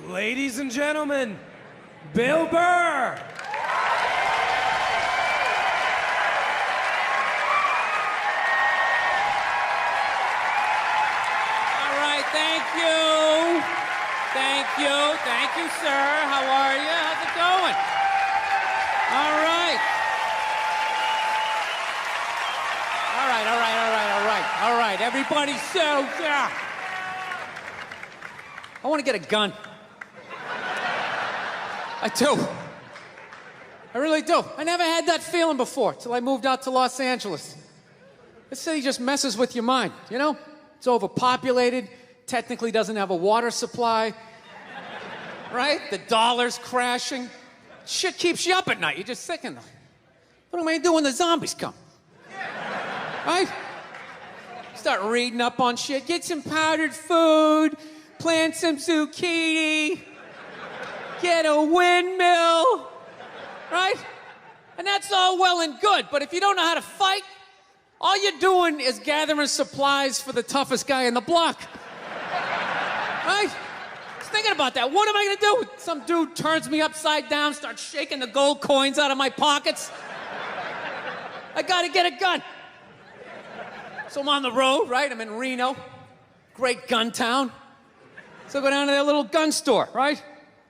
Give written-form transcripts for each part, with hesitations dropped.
Ladies and gentlemen, Bill Burr. Thank you, sir. How are you? How's it going? All right. Everybody, I want to get a gun. I do. I really do. I never had that feeling before till I moved out to Los Angeles. This city just messes with your mind, you know? It's overpopulated, technically doesn't have a water supply. Right? The dollar's crashing. Shit keeps you up at night. You're just thinking, what am I gonna do when the zombies come? Right? Start reading up on shit. Get some powdered food. Plant some zucchini. Get a windmill. Right? And that's all well and good. But if you don't know how to fight, all you're doing is gathering supplies for the toughest guy in the block. Right? Thinking about that. What am I gonna do? Some dude turns me upside down, starts shaking the gold coins out of my pockets. I gotta get a gun. So I'm on the road, right? I'm in Reno, great gun town. So I go down to their little gun store, right?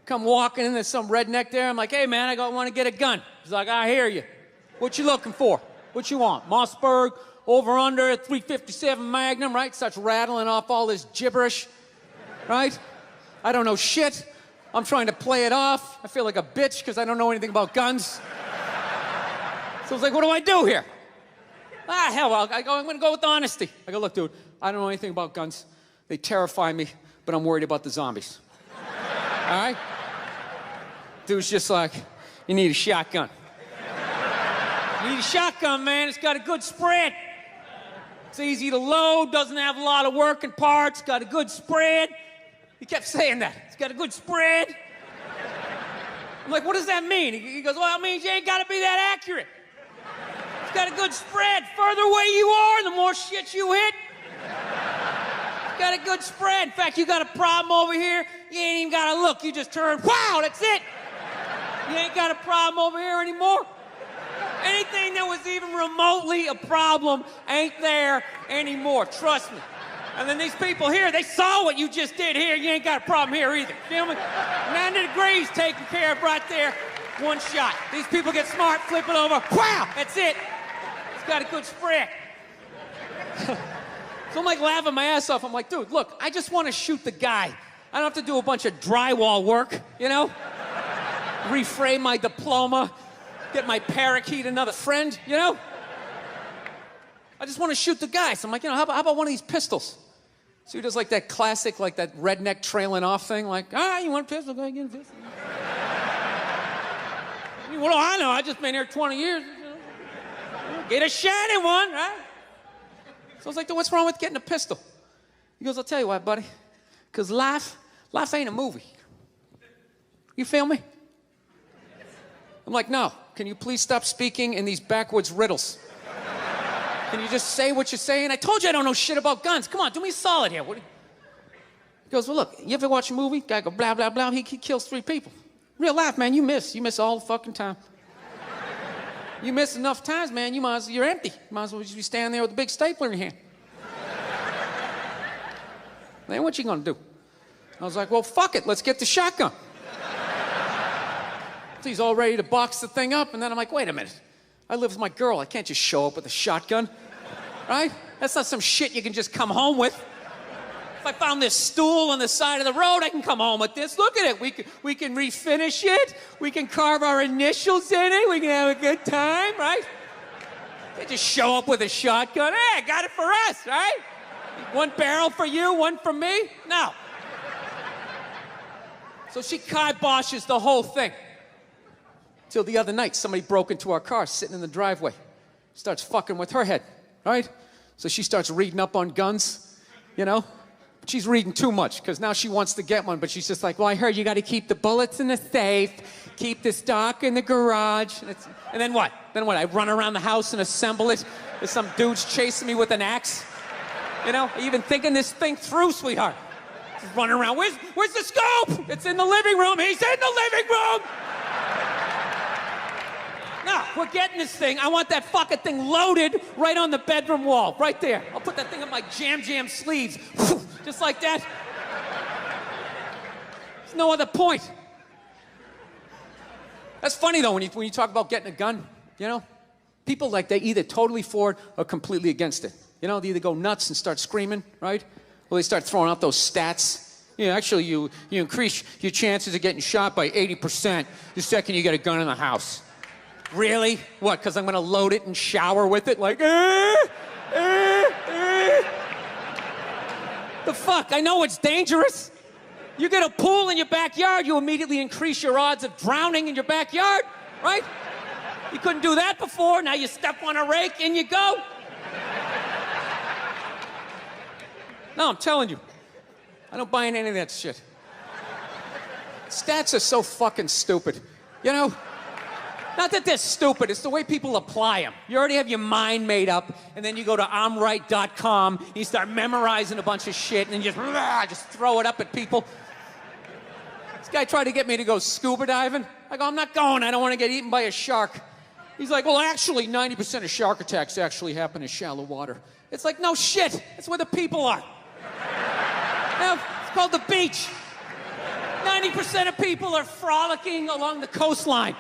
Come walking in, there's some redneck there. I'm like, hey man, I want to get a gun. He's like, I hear you. What you looking for? What you want? Mossberg, over under, 357 Magnum, right? Starts rattling off all this gibberish, right? I don't know shit. I'm trying to play it off. I feel like a bitch because I don't know anything about guns. So I was like, what do I do here? Hell, I'm gonna go with honesty. I go, look, dude, I don't know anything about guns. They terrify me, but I'm worried about the zombies. All right? Dude's just like, you need a shotgun. You need a shotgun, man. It's got a good spread. It's easy to load, doesn't have a lot of working parts, got a good spread. He kept saying that. It's got a good spread. I'm like, what does that mean? He goes, well, it means you ain't got to be that accurate. It's got a good spread. Further away you are, the more shit you hit. It's got a good spread. In fact, you got a problem over here, you ain't even got to look. You just turn, wow, that's it. You ain't got a problem over here anymore. Anything that was even remotely a problem ain't there anymore. Trust me. And then these people here, they saw what you just did here. You ain't got a problem here either. Feel me? 90 degrees taken care of right there. One shot. These people get smart, flip it over. Wow! That's it. It's got a good spread. So I'm like laughing my ass off. I'm like, dude, look, I just want to shoot the guy. I don't have to do a bunch of drywall work, you know? Reframe my diploma, get my parakeet another friend, you know? I just want to shoot the guy. So I'm like, you know, how about one of these pistols? So he does like that classic, like that redneck trailing off thing, like, you want a pistol? Go ahead, get a pistol. What do I know? I just been here 20 years. You know? Get a shiny one, right? So I was like, what's wrong with getting a pistol? He goes, I'll tell you what, buddy, because life ain't a movie. You feel me? I'm like, no. Can you please stop speaking in these backwards riddles? Can you just say what you're saying? I told you I don't know shit about guns. Come on, do me a solid here. He goes, well, look, you ever watch a movie? Guy go, blah, blah, blah. He kills 3 people. Real life, man, you miss. You miss all the fucking time. You miss enough times, man, you're empty. You might as well just be standing there with a big stapler in your hand. Man, what you gonna do? I was like, well, fuck it. Let's get the shotgun. So he's all ready to box the thing up, and then I'm like, wait a minute. I live with my girl. I can't just show up with a shotgun, right? That's not some shit you can just come home with. If I found this stool on the side of the road, I can come home with this. Look at it. We can refinish it. We can carve our initials in it. We can have a good time, right? Can't just show up with a shotgun. Hey, I got it for us, right? One barrel for you, one for me? No. So she kiboshes the whole thing. Till the other night, somebody broke into our car sitting in the driveway. Starts fucking with her head, right? So she starts reading up on guns, you know? But she's reading too much, because now she wants to get one, but she's just like, well, I heard you got to keep the bullets in the safe, keep the stock in the garage. And then what? I run around the house and assemble it. There's some dudes chasing me with an axe. You know, are you even thinking this thing through, sweetheart? Just running around. Where's the scope? It's in the living room. He's in the living room. No, we're getting this thing. I want that fucking thing loaded right on the bedroom wall, right there. I'll put that thing on my jam sleeves, just like that. There's no other point. That's funny though when you talk about getting a gun. You know, people like they either totally for it or completely against it. You know, they either go nuts and start screaming, right? Or they start throwing out those stats. Yeah, actually, you increase your chances of getting shot by 80% the second you get a gun in the house. Really? What, because I'm going to load it and shower with it? Like, The fuck? I know it's dangerous. You get a pool in your backyard, you immediately increase your odds of drowning in your backyard, right? You couldn't do that before. Now you step on a rake, in you go. No, I'm telling you. I don't buy in any of that shit. Stats are so fucking stupid. You know? Not that they're stupid, it's the way people apply them. You already have your mind made up, and then you go to I'mRight.com, and you start memorizing a bunch of shit, and just throw it up at people. This guy tried to get me to go scuba diving. I go, I'm not going, I don't want to get eaten by a shark. He's like, well, actually, 90% of shark attacks actually happen in shallow water. It's like, no shit, that's where the people are. Now, it's called the beach. 90% of people are frolicking along the coastline.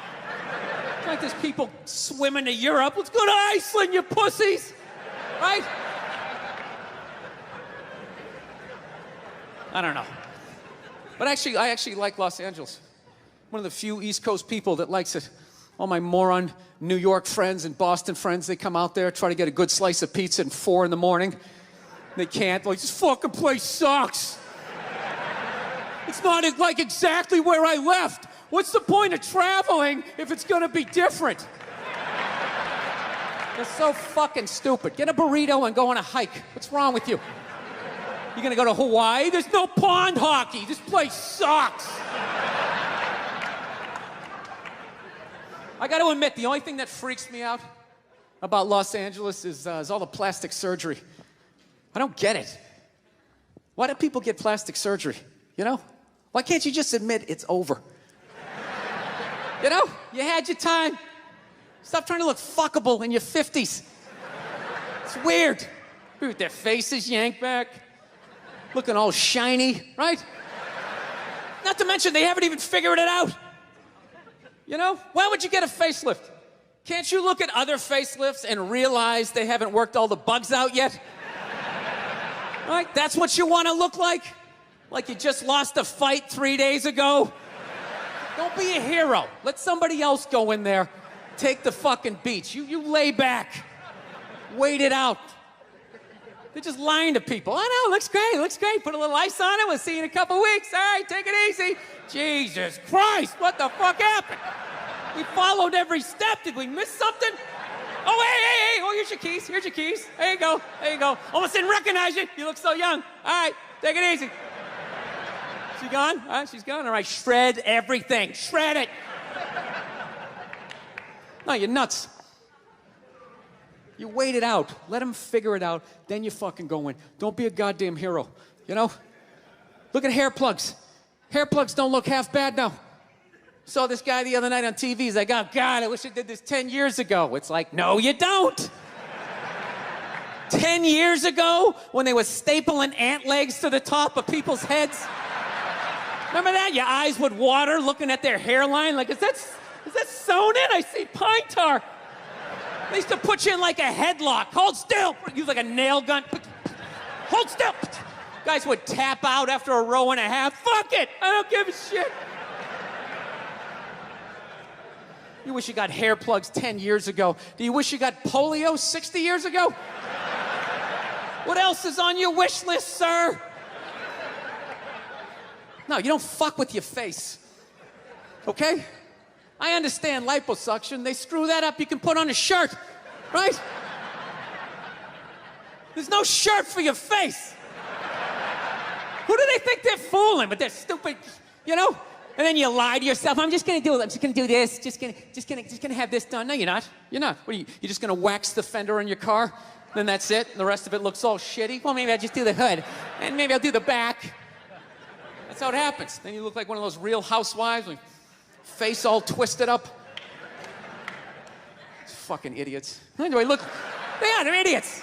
It's like there's people swimming to Europe. Let's go to Iceland, you pussies! Right? I don't know. But actually, I actually like Los Angeles. One of the few East Coast people that likes it. All my moron New York friends and Boston friends, they come out there, try to get a good slice of pizza at 4 in the morning. They can't. Like, this fucking place sucks. It's not like exactly where I left. What's the point of traveling if it's gonna be different? They're so fucking stupid. Get a burrito and go on a hike. What's wrong with you? You gonna go to Hawaii? There's no pond hockey. This place sucks. I gotta admit, the only thing that freaks me out about Los Angeles is all the plastic surgery. I don't get it. Why do people get plastic surgery? You know? Why can't you just admit it's over? You know, you had your time. Stop trying to look fuckable in your 50s. It's weird. People with their faces yanked back, looking all shiny, right? Not to mention they haven't even figured it out. You know, why would you get a facelift? Can't you look at other facelifts and realize they haven't worked all the bugs out yet? Right? That's what you want to look like? Like you just lost a fight 3 days ago? Don't be a hero. Let somebody else go in there. Take the fucking beach. You lay back. Wait it out. They're just lying to people. I know, looks great. Put a little ice on it. We'll see you in a couple weeks. All right, take it easy. Jesus Christ, what the fuck happened? We followed every step. Did we miss something? Oh, hey. Oh, here's your keys. There you go. Almost didn't recognize you. You look so young. All right, take it easy. She gone? All right, she's gone. All right, shred everything. Shred it. No, you're nuts. You wait it out. Let them figure it out. Then you fucking go in. Don't be a goddamn hero. You know? Look at hair plugs. Hair plugs don't look half bad now. Saw this guy the other night on TV. He's like, oh, God, I wish I did this 10 years ago. It's like, no, you don't. 10 years ago, when they were stapling ant legs to the top of people's heads. Remember that? Your eyes would water looking at their hairline. Like, is that sewn in? I see pine tar. They used to put you in like a headlock. Hold still. Use like a nail gun. Hold still. Guys would tap out after a row and a half. Fuck it. I don't give a shit. You wish you got hair plugs 10 years ago. Do you wish you got polio 60 years ago? What else is on your wish list, sir? No, you don't fuck with your face. Okay? I understand liposuction. They screw that up. You can put on a shirt, right? There's no shirt for your face. Who do they think they're fooling? But they're stupid, you know? And then you lie to yourself. I'm just gonna do this. Just gonna have this done. No, you're not. You're not. What are you? You're just gonna wax the fender on your car? Then that's it. And the rest of it looks all shitty. Well, maybe I'll just do the hood, and maybe I'll do the back. That's how it happens. Then you look like one of those Real Housewives with face all twisted up. Fucking idiots. Do I look? They're idiots.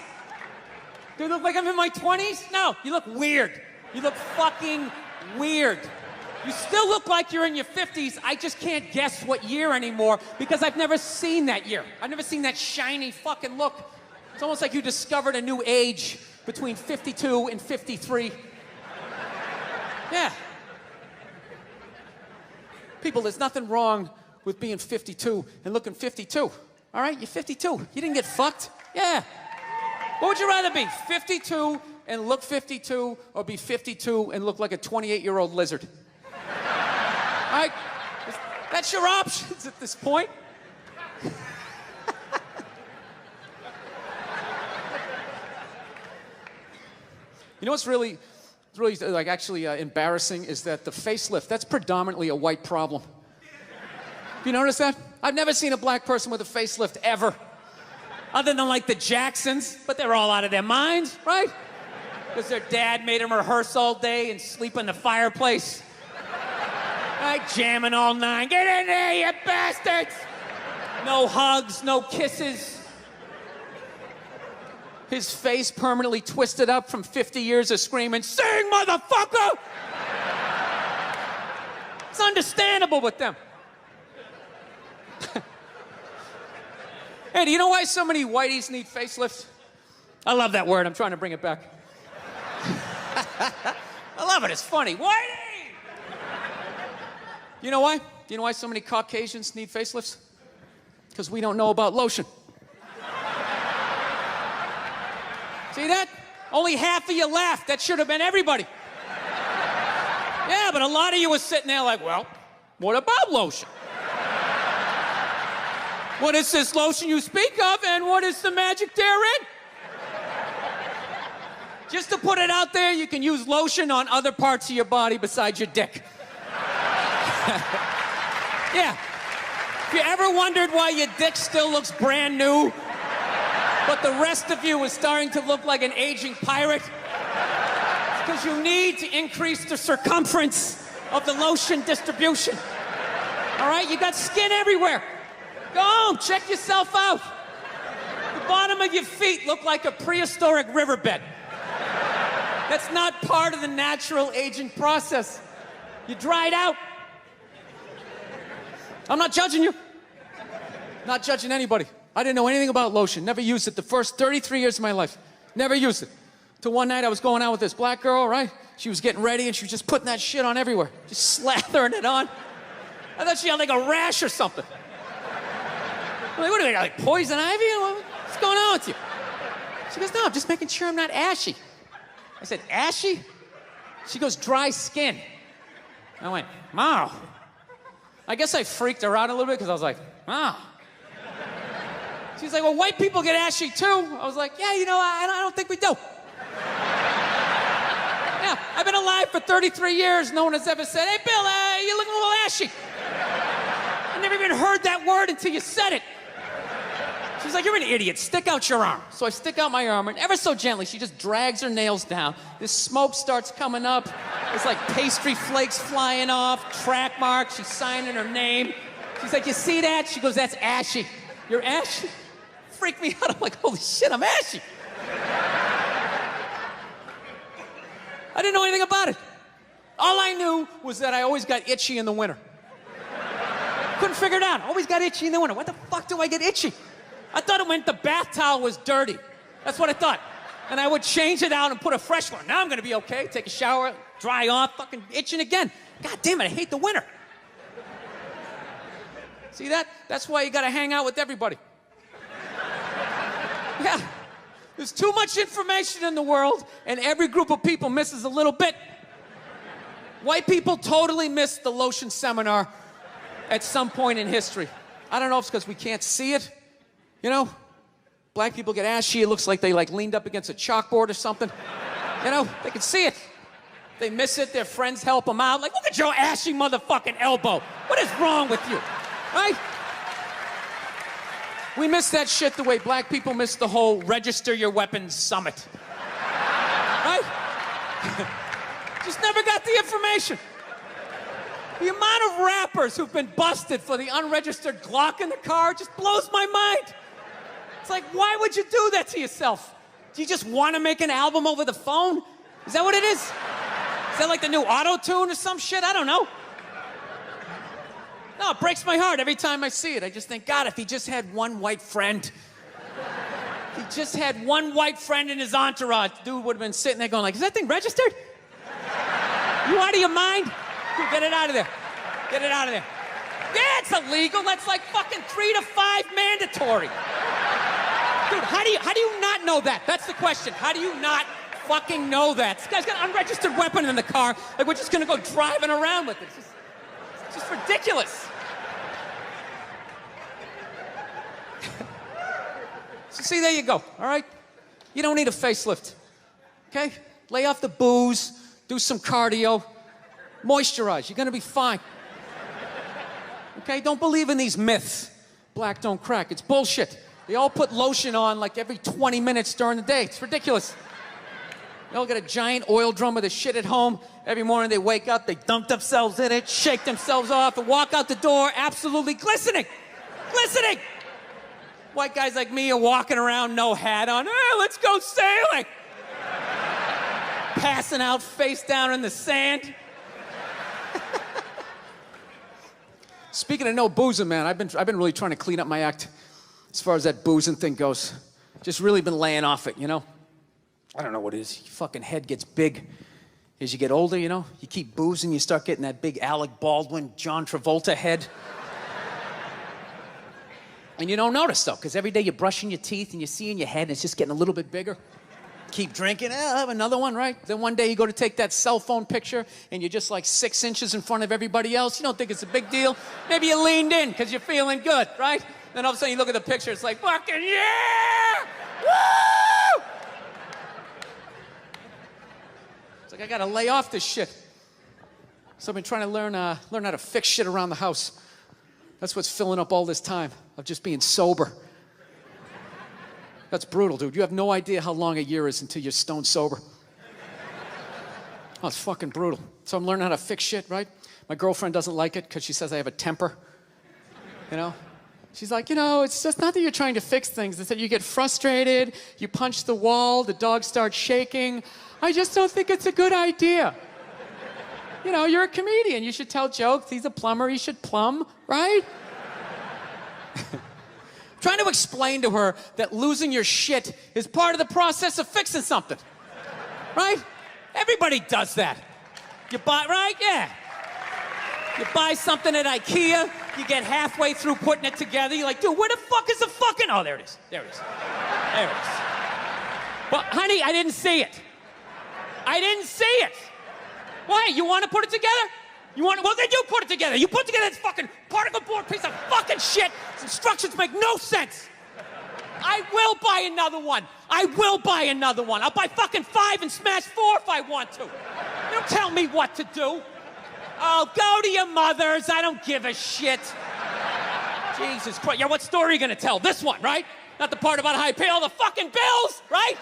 Do I look like I'm in my 20s? No, you look weird. You look fucking weird. You still look like you're in your 50s. I just can't guess what year anymore because I've never seen that year. I've never seen that shiny fucking look. It's almost like you discovered a new age between 52 and 53. Yeah. People, there's nothing wrong with being 52 and looking 52. All right, you're 52. You didn't get fucked. Yeah. What would you rather be, 52 and look 52, or be 52 and look like a 28-year-old lizard? All right, that's your options at this point. You know what's really like actually embarrassing is that the facelift, that's predominantly a white problem. You notice that? I've never seen a black person with a facelift ever. Other than like the Jacksons, but they're all out of their minds, right? Because their dad made them rehearse all day and sleep in the fireplace. Right, jamming all night. Get in there, you bastards! No hugs, no kisses. His face permanently twisted up from 50 years of screaming, "Sing, motherfucker!" It's understandable with them. Hey, do you know why so many whiteys need facelifts? I love that word. I'm trying to bring it back. I love it. It's funny. Whitey! You know why? Do you know why so many Caucasians need facelifts? Because we don't know about lotion. See that? Only half of you laughed. That should have been everybody. Yeah, but a lot of you were sitting there like, well, what about lotion? What is this lotion you speak of, and what is the magic therein? Just to put it out there, you can use lotion on other parts of your body besides your dick. Yeah. If you ever wondered why your dick still looks brand new, but the rest of you is starting to look like an aging pirate, it's because you need to increase the circumference of the lotion distribution. All right? You got skin everywhere. Go home, check yourself out. The bottom of your feet look like a prehistoric riverbed. That's not part of the natural aging process. You dried out. I'm not judging you. Not judging anybody. I didn't know anything about lotion. Never used it the first 33 years of my life. Never used it. Till one night I was going out with this black girl, right? She was getting ready and she was just putting that shit on everywhere. Just slathering it on. I thought she had like a rash or something. I'm like, what do they got, like poison ivy? What's going on with you? She goes, no, I'm just making sure I'm not ashy. I said, ashy? She goes, dry skin. I went, wow. I guess I freaked her out a little bit because I was like, wow. She's like, well, white people get ashy too. I was like, yeah, you know, I don't think we do. Yeah, I've been alive for 33 years. No one has ever said, hey, Bill, you look a little ashy. I never even heard that word until you said it. She's like, you're an idiot. Stick out your arm. So I stick out my arm, and ever so gently, she just drags her nails down. This smoke starts coming up. There's like pastry flakes flying off, track marks. She's signing her name. She's like, you see that? She goes, that's ashy. You're ashy? Freak me out. I'm like, holy shit, I'm ashy. I didn't know anything about it. All I knew was that I always got itchy in the winter. Couldn't figure it out. Always got itchy in the winter. What the fuck do I get itchy? I thought it meant the bath towel was dirty. That's what I thought. And I would change it out and put a fresh one. Now I'm gonna be okay. Take a shower, dry off, fucking itching again. God damn it, I hate the winter. See that? That's why you gotta hang out with everybody. Yeah. There's too much information in the world, and every group of people misses a little bit. White people totally missed the lotion seminar at some point in history. I don't know if it's because we can't see it. You know, black people get ashy. It looks like they like leaned up against a chalkboard or something. You know, they can see it. They miss it. Their friends help them out. Like, look at your ashy motherfucking elbow. What is wrong with you? Right? We miss that shit the way black people miss the whole register your weapons summit. Right? Just never got the information. The amount of rappers who've been busted for the unregistered Glock in the car just blows my mind. It's like, why would you do that to yourself? Do you just want to make an album over the phone? Is that what it is? Is that like the new auto-tune or some shit? I don't know. No, it breaks my heart every time I see it. I just think, God, if he just had one white friend. If he just had one white friend in his entourage, the dude would have been sitting there going like, is that thing registered? You out of your mind? Dude, get it out of there. Get it out of there. Yeah, it's illegal. That's like fucking 3 to 5 mandatory. Dude, how do you not know that? That's the question. How do you not fucking know that? This guy's got an unregistered weapon in the car. Like, we're just gonna go driving around with it. It's just ridiculous. So see, there you go, all right? You don't need a facelift, okay? Lay off the booze, do some cardio, moisturize. You're gonna be fine. Okay, don't believe in these myths. Black don't crack, it's bullshit. They all put lotion on like every 20 minutes during the day. It's ridiculous. They all got a giant oil drum of the shit at home. Every morning they wake up, they dump themselves in it, shake themselves off, and walk out the door absolutely glistening. Glistening! White guys like me are walking around, no hat on. Hey, let's go sailing! Passing out face down in the sand. Speaking of no boozing, man, I've been really trying to clean up my act as far as that boozing thing goes. Just really been laying off it, you know? I don't know what it is. Your fucking head gets big as you get older, you know? You keep boozing, you start getting that big Alec Baldwin, John Travolta head. And you don't notice, though, because every day you're brushing your teeth and you see in your head and it's just getting a little bit bigger. Keep drinking, I'll have another one, right? Then one day you go to take that cell phone picture and you're just like 6 inches in front of everybody else. You don't think it's a big deal. Maybe you leaned in because you're feeling good, right? Then all of a sudden you look at the picture, it's like, fucking yeah! Woo! It's like, I gotta lay off this shit. So I've been trying to learn how to fix shit around the house. That's what's filling up all this time of just being sober. That's brutal, dude. You have no idea how long a year is until you're stone sober. Oh, it's fucking brutal. So I'm learning how to fix shit, right? My girlfriend doesn't like it because she says I have a temper. You know? She's like, you know, it's just not that you're trying to fix things. It's that you get frustrated, you punch the wall, the dog starts shaking. I just don't think it's a good idea. You know, you're a comedian. You should tell jokes. He's a plumber. He should plumb, right? Trying to explain to her that losing your shit is part of the process of fixing something, right? Everybody does that. You buy, right? Yeah. You buy something at IKEA, you get halfway through putting it together, you're like, dude, where the fuck is the fucking... Oh, there it is. There it is. There it is. Well, honey, I didn't see it. I didn't see it. Why? You want to put it together? You want to... Well, then you put it together. You put together this fucking particle board piece of fucking shit. Its instructions make no sense. I will buy another one. I will buy another one. I'll buy fucking 5 and smash 4 if I want to. You don't tell me what to do. Oh, go to your mother's. I don't give a shit. Jesus Christ. Yeah, what story are you going to tell? This one, right? Not the part about how I pay all the fucking bills, right?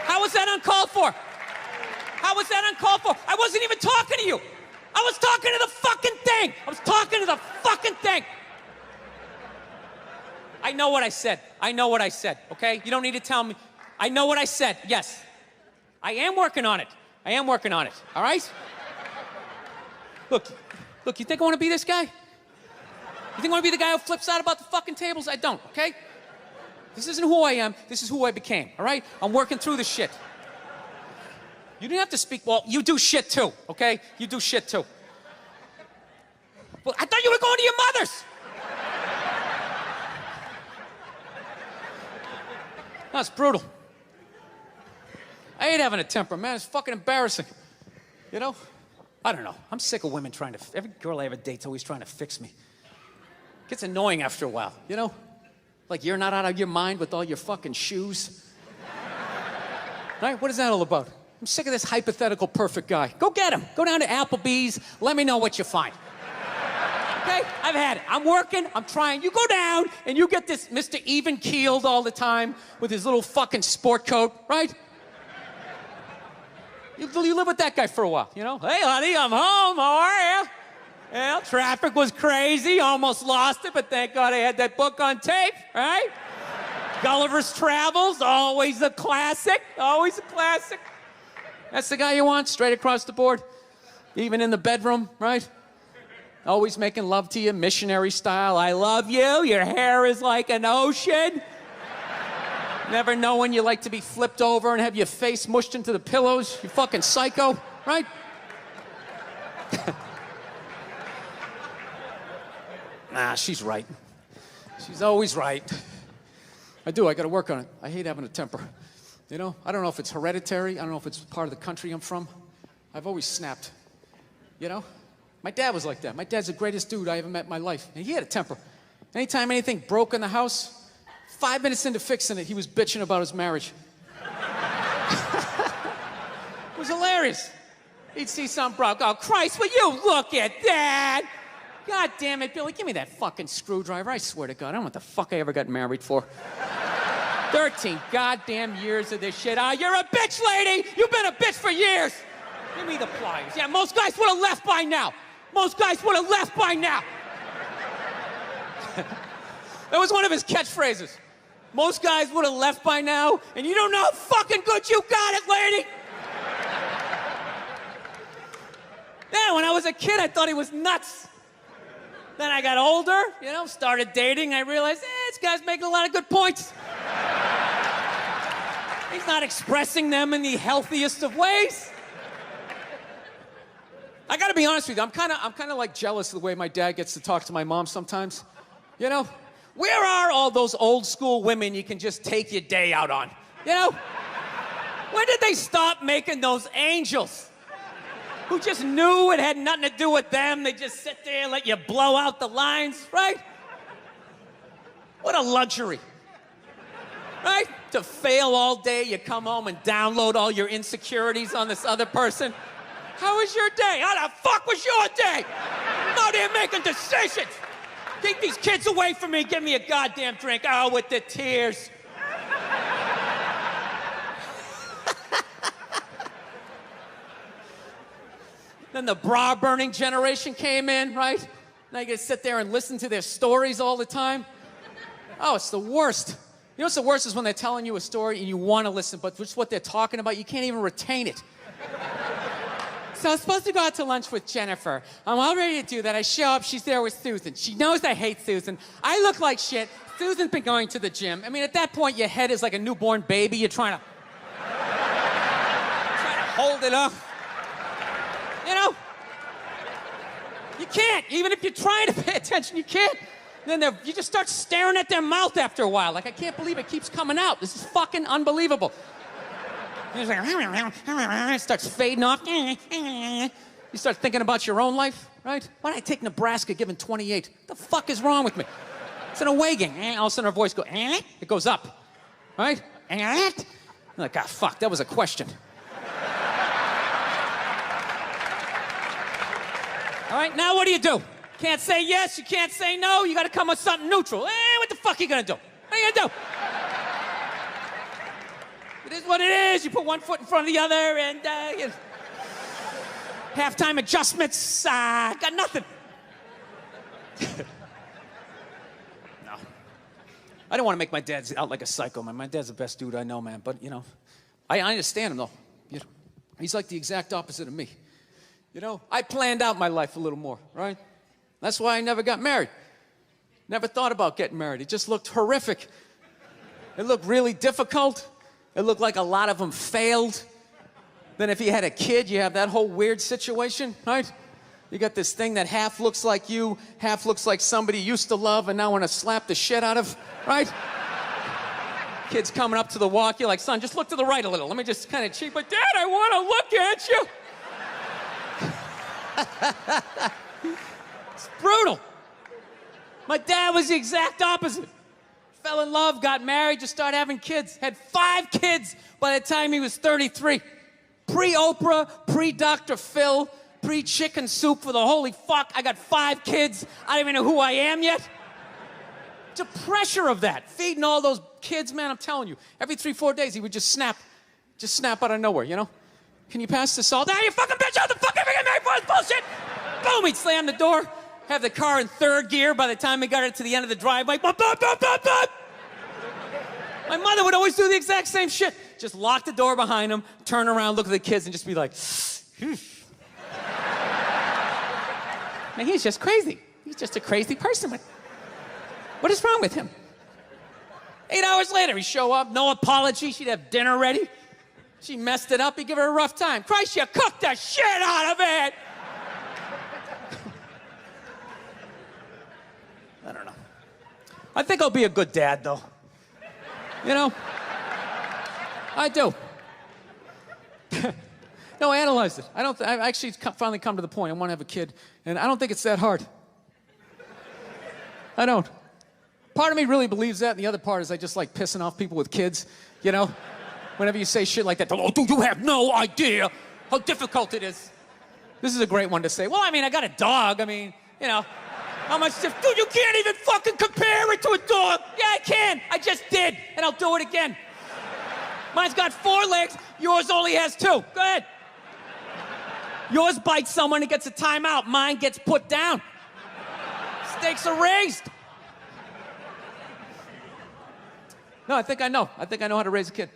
How was that uncalled for? How was that uncalled for? I wasn't even talking to you. I was talking to the fucking thing. I was talking to the fucking thing. I know what I said. I know what I said, okay? You don't need to tell me. I know what I said, yes. I am working on it. I am working on it, all right? Look, you think I want to be this guy? You think I want to be the guy who flips out about the fucking tables? I don't, okay? This isn't who I am. This is who I became, all right? I'm working through this shit. You didn't have to speak. Well, you do shit too, okay? You do shit too. Well, I thought you were going to your mother's. That's brutal. I hate having a temper, man. It's fucking embarrassing. You know? I don't know. I'm sick of women trying to... Every girl I ever date's always trying to fix me. It gets annoying after a while, you know? Like you're not out of your mind with all your fucking shoes. Right? What is that all about? I'm sick of this hypothetical perfect guy. Go get him. Go down to Applebee's. Let me know what you find. Okay? I've had it. I'm working. I'm trying. You go down and you get this Mr. Even-keeled all the time with his little fucking sport coat, right? You live with that guy for a while, you know? Hey, honey, I'm home. How are you? Well, traffic was crazy. Almost lost it, but thank God I had that book on tape, right? Gulliver's Travels, always a classic. Always a classic. That's the guy you want, straight across the board. Even in the bedroom, right? Always making love to you, missionary style. I love you. Your hair is like an ocean. Never know when you like to be flipped over and have your face mushed into the pillows. You fucking psycho, right? Nah, she's right. She's always right. I gotta work on it. I hate having a temper. You know, I don't know if it's hereditary. I don't know if it's part of the country I'm from. I've always snapped. You know? My dad was like that. My dad's the greatest dude I ever met in my life. And he had a temper. Anytime anything broke in the house, 5 minutes into fixing it, he was bitching about his marriage. It was hilarious. He'd see something broke. Oh, Christ, will you look at that? God damn it, Billy, give me that fucking screwdriver. I swear to God, I don't know what the fuck I ever got married for. 13 goddamn years of this shit. Oh, you're a bitch, lady! You've been a bitch for years! Give me the pliers. Yeah, most guys would have left by now. Most guys would have left by now. That was one of his catchphrases. Most guys would have left by now, and you don't know how fucking good you got it, lady! Yeah, when I was a kid, I thought he was nuts. Then I got older, you know, started dating. I realized, this guy's making a lot of good points. He's not expressing them in the healthiest of ways. I gotta be honest with you, I'm kind of like jealous of the way my dad gets to talk to my mom sometimes. You know, where are all those old school women you can just take your day out on? You know? When did they stop making those angels? Who just knew it had nothing to do with them. They just sit there and let you blow out the lines, right? What a luxury, right? To fail all day, you come home and download all your insecurities on this other person. How was your day? How the fuck was your day? I'm out here making decisions. Keep these kids away from me. Give me a goddamn drink. Oh, with the tears. Then the bra-burning generation came in, right? Now you gotta sit there and listen to their stories all the time. Oh, it's the worst. You know what's the worst is when they're telling you a story and you want to listen, but just what they're talking about, you can't even retain it. So I was supposed to go out to lunch with Jennifer. I'm all ready to do that. I show up, she's there with Susan. She knows I hate Susan. I look like shit. Susan's been going to the gym. I mean, at that point, your head is like a newborn baby. You're trying to hold it up. You know? You can't. Even if you're trying to pay attention, you can't. Then you just start staring at their mouth after a while. Like, I can't believe it keeps coming out. This is fucking unbelievable. He's like, it starts fading off. You start thinking about your own life, right? Why did I take Nebraska given 28? What the fuck is wrong with me? It's an away game. All of a sudden her voice goes, it goes up, right? I'm like, ah, fuck, that was a question. All right, now what do? Can't say yes, you can't say no, you gotta come with something neutral. What the fuck are you gonna do? What are you gonna do? It is what it is. You put one foot in front of the other and, you know, halftime adjustments, got nothing. No. I don't want to make my dad out like a psycho, man. My dad's the best dude I know, man. But, you know, I understand him, though. You know, he's like the exact opposite of me. You know, I planned out my life a little more, right? That's why I never got married. Never thought about getting married. It just looked horrific. It looked really difficult. It looked like a lot of them failed. Then if you had a kid, you have that whole weird situation, right? You got this thing that half looks like you, half looks like somebody you used to love and now want to slap the shit out of, right? Kid's coming up to the walk, you're like, son, just look to the right a little. Let me just kind of cheat, but Dad, I want to look at you. It's brutal. My dad was the exact opposite. Fell in love, got married, just started having kids. Had 5 kids by the time he was 33. Pre-Oprah, pre-Dr. Phil, pre-chicken soup for the holy fuck. I got 5 kids. I don't even know who I am yet. The pressure of that, feeding all those kids, man, I'm telling you. Every 3-4 days, he would just snap out of nowhere, you know? Can you pass the salt? Ah, you fucking bitch, out the fucking married for this bullshit! Boom, he'd slam the door, have the car in third gear by the time we got it to the end of the driveway. Bop, bop, bop, bop, bop. My mother would always do the exact same shit. Just lock the door behind him, turn around, look at the kids, and just be like, man, he's just crazy. He's just a crazy person. What is wrong with him? 8 hours later, he'd show up, no apology. She'd have dinner ready. She messed it up. He'd give her a rough time. Christ, you cooked the shit out of it. I don't know. I think I'll be a good dad, though. You know? I do. No, I analyzed it. I actually finally come to the point. I want to have a kid, and I don't think it's that hard. I don't. Part of me really believes that, and the other part is I just like pissing off people with kids, you know? Whenever you say shit like that, oh, dude, you have no idea how difficult it is. This is a great one to say. Well, I mean, I got a dog. I mean, you know, how much, dude, you can't even fucking compare it to a dog. Yeah, I can. I just did, and I'll do it again. Mine's got 4 legs. Yours only has 2. Go ahead. Yours bites someone and gets a timeout. Mine gets put down. Stakes are raised. No, I think I know. I think I know how to raise a kid.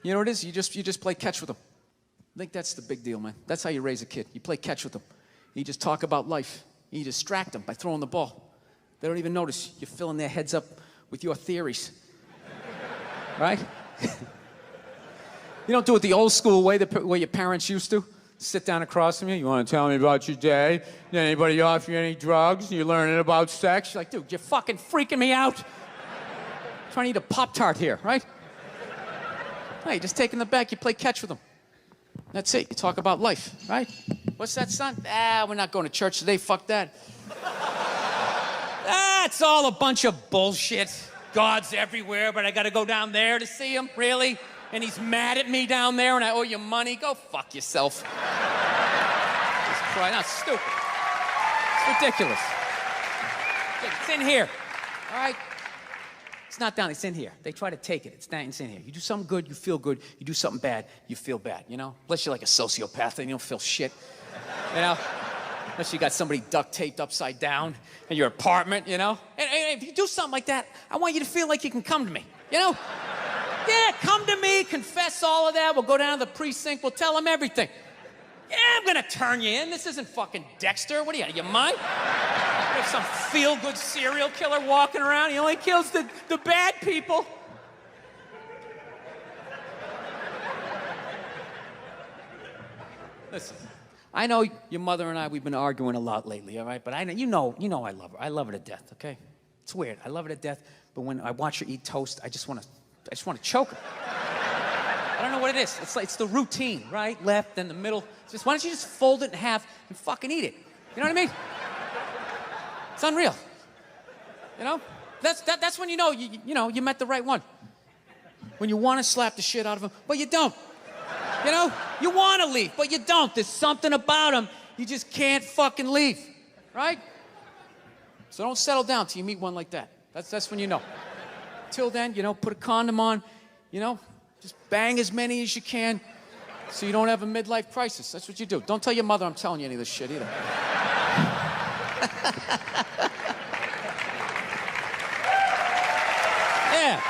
You know what it is? You just play catch with them. I think that's the big deal, man. That's how you raise a kid. You play catch with them. You just talk about life. You distract them by throwing the ball. They don't even notice. You're filling their heads up with your theories. Right? You don't do it the old school way, the way your parents used to. Sit down across from you. You want to tell me about your day? Did anybody offer you any drugs? You're learning about sex? You're like, dude, you're fucking freaking me out. I'm trying to eat a Pop-Tart here, right? No, you just take in the back. You play catch with them. That's it. You talk about life, right? What's that, son? We're not going to church today. Fuck that. It's all a bunch of bullshit. God's everywhere, but I got to go down there to see him? Really? And he's mad at me down there and I owe you money? Go fuck yourself. Just cry. That's stupid. It's ridiculous. It's in here. All right? It's not down. It's in here. They try to take it. It's in here. You do something good, you feel good. You do something bad, you feel bad, you know? Unless you're like a sociopath and you don't feel shit. You know? Unless you got somebody duct taped upside down in your apartment, you know? And if you do something like that, I want you to feel like you can come to me, you know? Yeah, come to me, confess all of that. We'll go down to the precinct. We'll tell them everything. Yeah, I'm going to turn you in. This isn't fucking Dexter. What are you, out of your mind? There's some feel-good serial killer walking around. He only kills the bad people. Listen, I know your mother and I, we've been arguing a lot lately, all right? But you know I love her. I love her to death, okay? It's weird. I love her to death, but when I watch her eat toast, I just want to choke her. I don't know what it is. It's the routine, right? Left, then the middle. Just why don't you just fold it in half and fucking eat it? You know what I mean? It's unreal. You know? That's when you know you met the right one. When you want to slap the shit out of him, but you don't. You know? You want to leave, but you don't. There's something about him you just can't fucking leave, right? So don't settle down till you meet one like that. That's when you know. Till then, you know, put a condom on, you know, just bang as many as you can so you don't have a midlife crisis. That's what you do. Don't tell your mother I'm telling you any of this shit either. Yeah.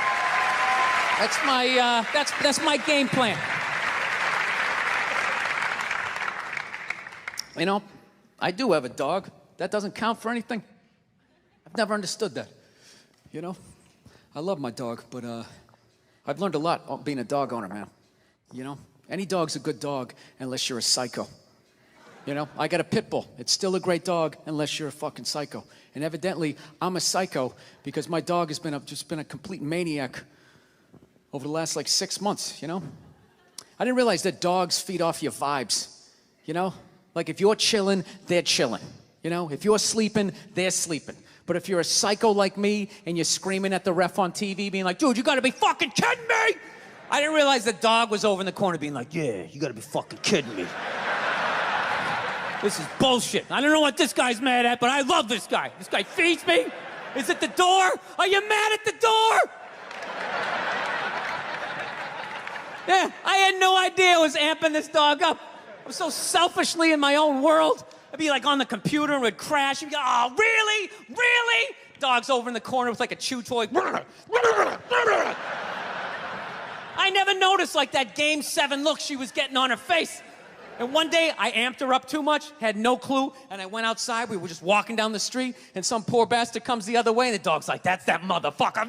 That's my game plan. You know, I do have a dog. That doesn't count for anything. I've never understood that. You know? I love my dog, but I've learned a lot being a dog owner, man. You know? Any dog's a good dog unless you're a psycho. You know? I got a pit bull. It's still a great dog unless you're a fucking psycho. And evidently, I'm a psycho because my dog has just been a complete maniac over the last, 6 months, you know? I didn't realize that dogs feed off your vibes, you know? Like, if you're chilling, they're chilling. You know? If you're sleeping, they're sleeping. But if you're a psycho like me and you're screaming at the ref on TV being like, dude, you gotta be fucking kidding me! I didn't realize the dog was over in the corner being like, yeah, you gotta be fucking kidding me. This is bullshit. I don't know what this guy's mad at, but I love this guy. This guy feeds me. Is it the door? Are you mad at the door? Yeah, I had no idea I was amping this dog up. I was so selfishly in my own world. I'd be like on the computer and would crash. And be like, oh, really? Really? Dog's over in the corner with like a chew toy. I never noticed like that Game 7 look she was getting on her face. And one day I amped her up too much, had no clue, and I went outside. We were just walking down the street, and some poor bastard comes the other way, and the dog's like, that's that motherfucker.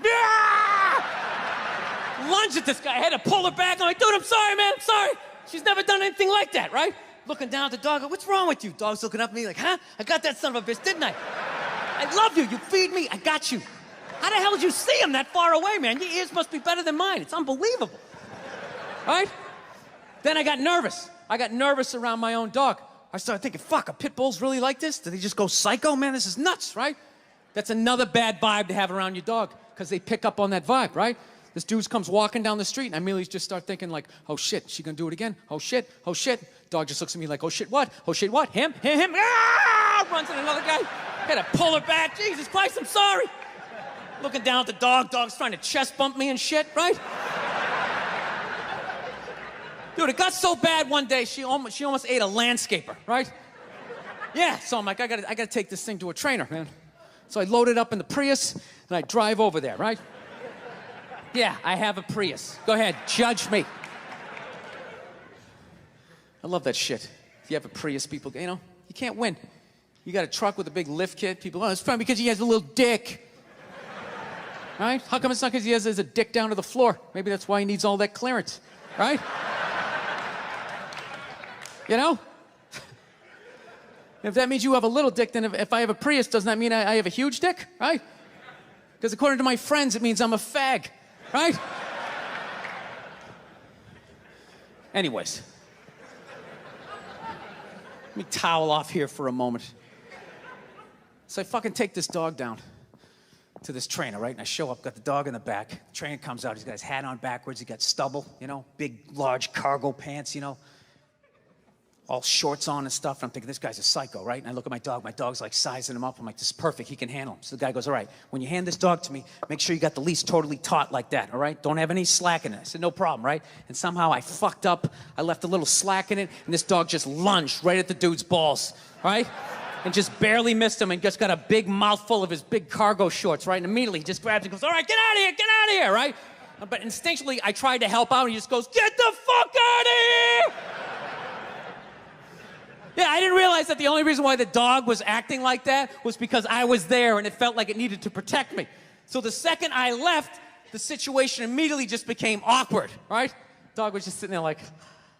Lunge at this guy. I had to pull her back. I'm like, dude, I'm sorry, man. I'm sorry. She's never done anything like that, right? Looking down at the dog, what's wrong with you? Dog's looking up at me like, huh? I got that son of a bitch, didn't I? I love you. You feed me. I got you. How the hell did you see him that far away, man? Your ears must be better than mine. It's unbelievable. Right? Then I got nervous. I got nervous around my own dog. I started thinking, fuck, are pit bulls really like this? Do they just go psycho? Man, this is nuts, right? That's another bad vibe to have around your dog, because they pick up on that vibe, right? This dude comes walking down the street, and I immediately just start thinking like, oh shit, she gonna do it again? Oh shit, oh shit. Dog just looks at me like, oh shit, what? Oh shit, what? Him? Ah! Runs at another guy. Had to pull her back. Jesus Christ, I'm sorry. Looking down at the dog. Dog's trying to chest bump me and shit, right? Dude, it got so bad one day, she almost ate a landscaper, right? Yeah, so I'm like, I gotta take this thing to a trainer, man. So I load it up in the Prius, and I drive over there, right? Yeah, I have a Prius. Go ahead, judge me. I love that shit. If you have a Prius, people, you know, you can't win. You got a truck with a big lift kit, people, oh, it's fine because he has a little dick. Right? How come it's not because he has a dick down to the floor? Maybe that's why he needs all that clearance, right? You know? If that means you have a little dick, then if I have a Prius, doesn't that mean I have a huge dick, right? Because according to my friends, it means I'm a fag, right? Anyways. Let me towel off here for a moment. So I fucking take this dog down to this trainer, right? And I show up, got the dog in the back. The trainer comes out, he's got his hat on backwards, he got stubble, you know, big, large cargo pants, you know, all shorts on and stuff. And I'm thinking, this guy's a psycho, right? And I look at my dog's like sizing him up. I'm like, this is perfect, he can handle him. So the guy goes, all right, when you hand this dog to me, make sure you got the leash totally taut like that, all right? Don't have any slack in it. I said, no problem, right? And somehow I fucked up, I left a little slack in it, and this dog just lunged right at the dude's balls, right? And just barely missed him and just got a big mouthful of his big cargo shorts, right? And immediately he just grabs and goes, all right, get out of here, right? But instinctually, I tried to help out, and he just goes, get the fuck out of here! Yeah, I didn't realize that the only reason why the dog was acting like that was because I was there and it felt like it needed to protect me. So the second I left, the situation immediately just became awkward, right? Dog was just sitting there like,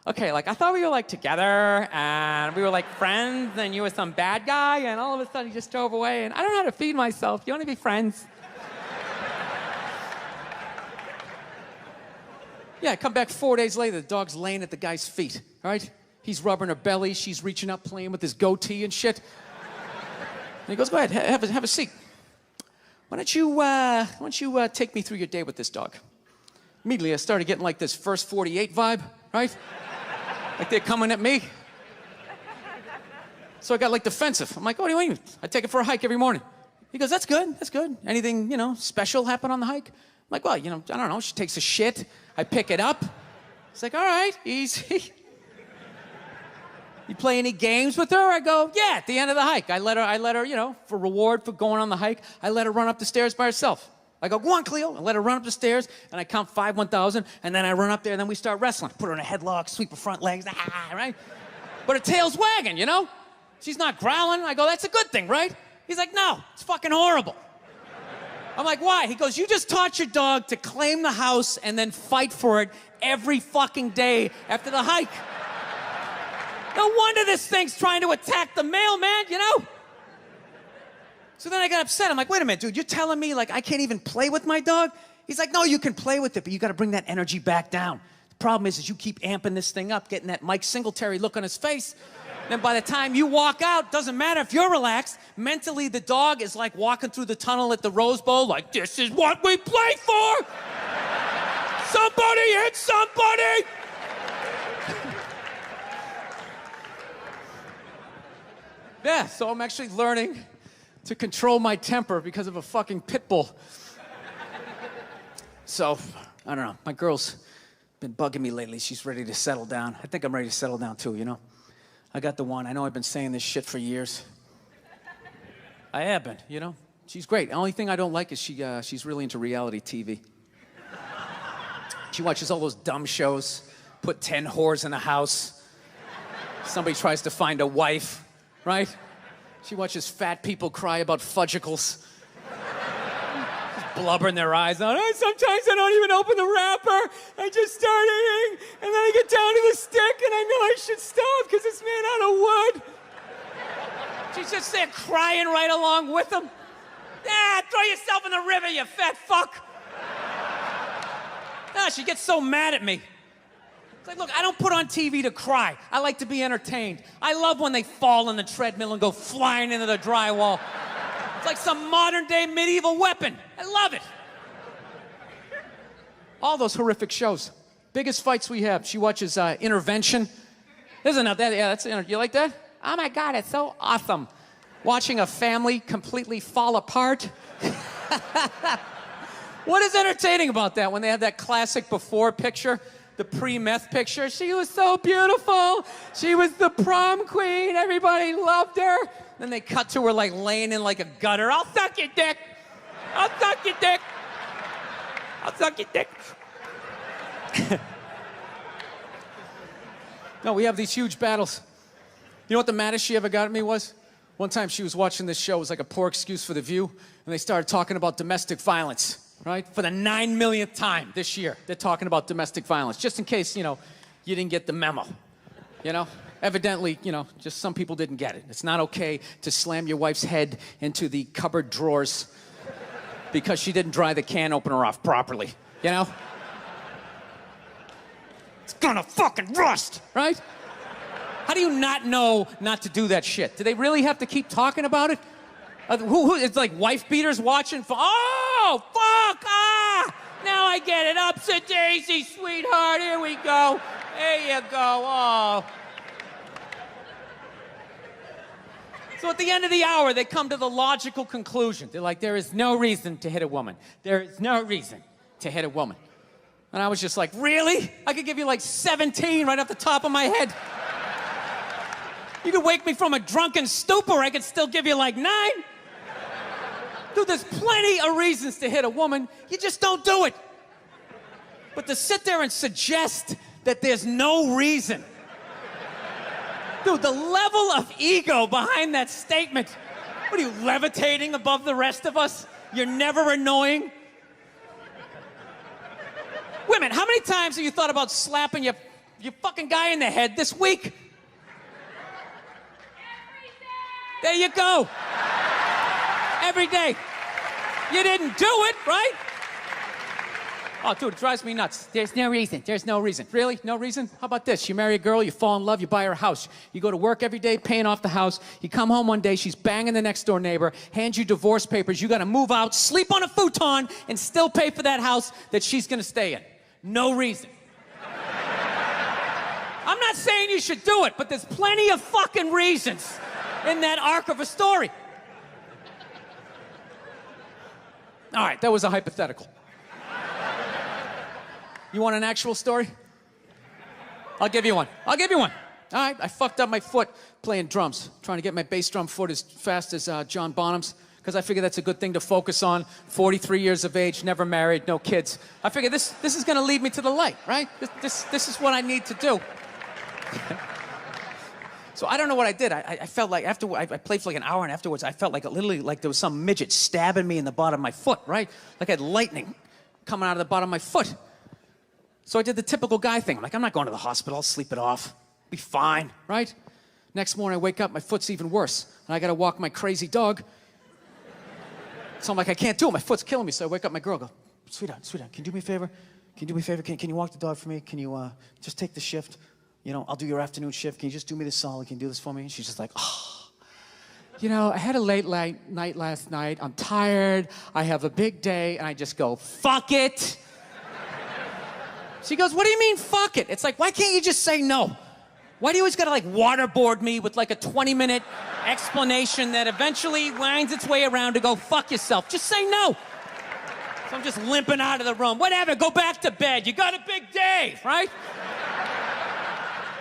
okay, like I thought we were like together and we were like friends and you were some bad guy and all of a sudden you just drove away and I don't know how to feed myself. You want to be friends? Yeah, I come back 4 days later, the dog's laying at the guy's feet, right? He's rubbing her belly, she's reaching up, playing with his goatee and shit. And he goes, go ahead, have a seat. Why don't you take me through your day with this dog? Immediately, I started getting like this First 48 vibe, right? Like they're coming at me. So I got like defensive. I'm like, oh, what do you mean? I take it for a hike every morning. He goes, that's good. Anything, special happen on the hike? I'm like, well, I don't know. She takes a shit. I pick it up. He's like, all right, easy. You play any games with her? I go, yeah, at the end of the hike. I let her, for reward for going on the hike, I let her run up the stairs by herself. I go, go on, Cleo. I let her run up the stairs, and I count 5, 1,000, and then I run up there, and then we start wrestling. Put her in a headlock, sweep her front legs, right? But her tail's wagging, She's not growling. I go, that's a good thing, right? He's like, no, it's fucking horrible. I'm like, why? He goes, you just taught your dog to claim the house and then fight for it every fucking day after the hike. No wonder this thing's trying to attack the mailman, So then I got upset. I'm like, wait a minute, dude, you're telling me like I can't even play with my dog? He's like, no, you can play with it, but you got to bring that energy back down. The problem is you keep amping this thing up, getting that Mike Singletary look on his face. Then by the time you walk out, doesn't matter if you're relaxed, mentally the dog is like walking through the tunnel at the Rose Bowl like, this is what we play for! Somebody hit somebody! Yeah, so I'm actually learning to control my temper because of a fucking pit bull. So, I don't know, my girl's been bugging me lately. She's ready to settle down. I think I'm ready to settle down too, you know? I got the one. I know I've been saying this shit for years. I have been, you know? She's great. The only thing I don't like is she's really into reality TV. She watches all those dumb shows, put 10 whores in a house. Somebody tries to find a wife, right? She watches fat people cry about fudgicles. Blubber in their eyes. Oh, sometimes I don't even open the wrapper. I just start eating, and then I get down to the stick, and I know I should stop because it's made out of wood. She's just there crying right along with them. Ah, throw yourself in the river, you fat fuck. Ah, she gets so mad at me. It's like, look, I don't put on TV to cry. I like to be entertained. I love when they fall on the treadmill and go flying into the drywall. It's like some modern-day medieval weapon. I love it. All those horrific shows. Biggest fights we have. She watches Intervention. Isn't that? Yeah, that's you like that? Oh my God, it's so awesome. Watching a family completely fall apart. What is entertaining about that when they have that classic before picture, the pre-meth picture? She was so beautiful. She was the prom queen. Everybody loved her. Then they cut to her like laying in like a gutter. I'll suck your dick. I'll suck your dick. I'll suck your dick. No, we have these huge battles. You know what the maddest she ever got at me was? One time she was watching this show. It was like a poor excuse for The View. And they started talking about domestic violence, right? For the 9 millionth time this year, they're talking about domestic violence. Just in case, you know, you didn't get the memo, you know? Evidently, you know, just some people didn't get it. It's not okay to slam your wife's head into the cupboard drawers because she didn't dry the can opener off properly, you know? It's gonna fucking rust, right? How do you not know not to do that shit? Do they really have to keep talking about it? It's like wife beaters watching for, oh, fuck, ah! Now I get it. Ups a daisy, sweetheart, here we go. There you go, oh. So at the end of the hour, they come to the logical conclusion. They're like, there is no reason to hit a woman. There is no reason to hit a woman. And I was just like, really? I could give you like 17 right off the top of my head. You could wake me from a drunken stupor, I could still give you like 9. Dude, there's plenty of reasons to hit a woman. You just don't do it. But to sit there and suggest that there's no reason. Dude, the level of ego behind that statement. What are you, levitating above the rest of us? You're never annoying? Women, how many times have you thought about slapping your fucking guy in the head this week? There you go. Every day. You didn't do it, right? Oh, dude, it drives me nuts. There's no reason. There's no reason. Really? No reason? How about this? You marry a girl, you fall in love, you buy her a house. You go to work every day, paying off the house. You come home one day, she's banging the next door neighbor, hands you divorce papers. You got to move out, sleep on a futon, and still pay for that house that she's going to stay in. No reason. I'm not saying you should do it, but there's plenty of fucking reasons in that arc of a story. All right, that was a hypothetical. You want an actual story? I'll give you one. I'll give you one. All right, I fucked up my foot playing drums, trying to get my bass drum foot as fast as John Bonham's, because I figure that's a good thing to focus on. 43 years of age, never married, no kids. I figure this is going to lead me to the light, right? This is what I need to do. So I don't know what I did. I felt like after I played for like an hour, and afterwards I felt like literally like there was some midget stabbing me in the bottom of my foot, right? Like I had lightning coming out of the bottom of my foot. So I did the typical guy thing. I'm like, I'm not going to the hospital. I'll sleep it off. Be fine, right? Next morning I wake up, my foot's even worse, and I got to walk my crazy dog. So I'm like, I can't do it. My foot's killing me. So I wake up my girl, go, sweetheart, can you do me a favor? Can you do me a favor? Can you walk the dog for me? Can you just take the shift? You know, I'll do your afternoon shift. Can you just do me this solid? Can you do this for me? And she's just like, oh, you know, I had a late night last night. I'm tired. I have a big day. And I just go, fuck it. She goes, what do you mean, fuck it? It's like, why can't you just say no? Why do you always gotta like waterboard me with like a 20-minute explanation that eventually winds its way around to go fuck yourself? Just say no. So I'm just limping out of the room. Whatever, go back to bed. You got a big day, right?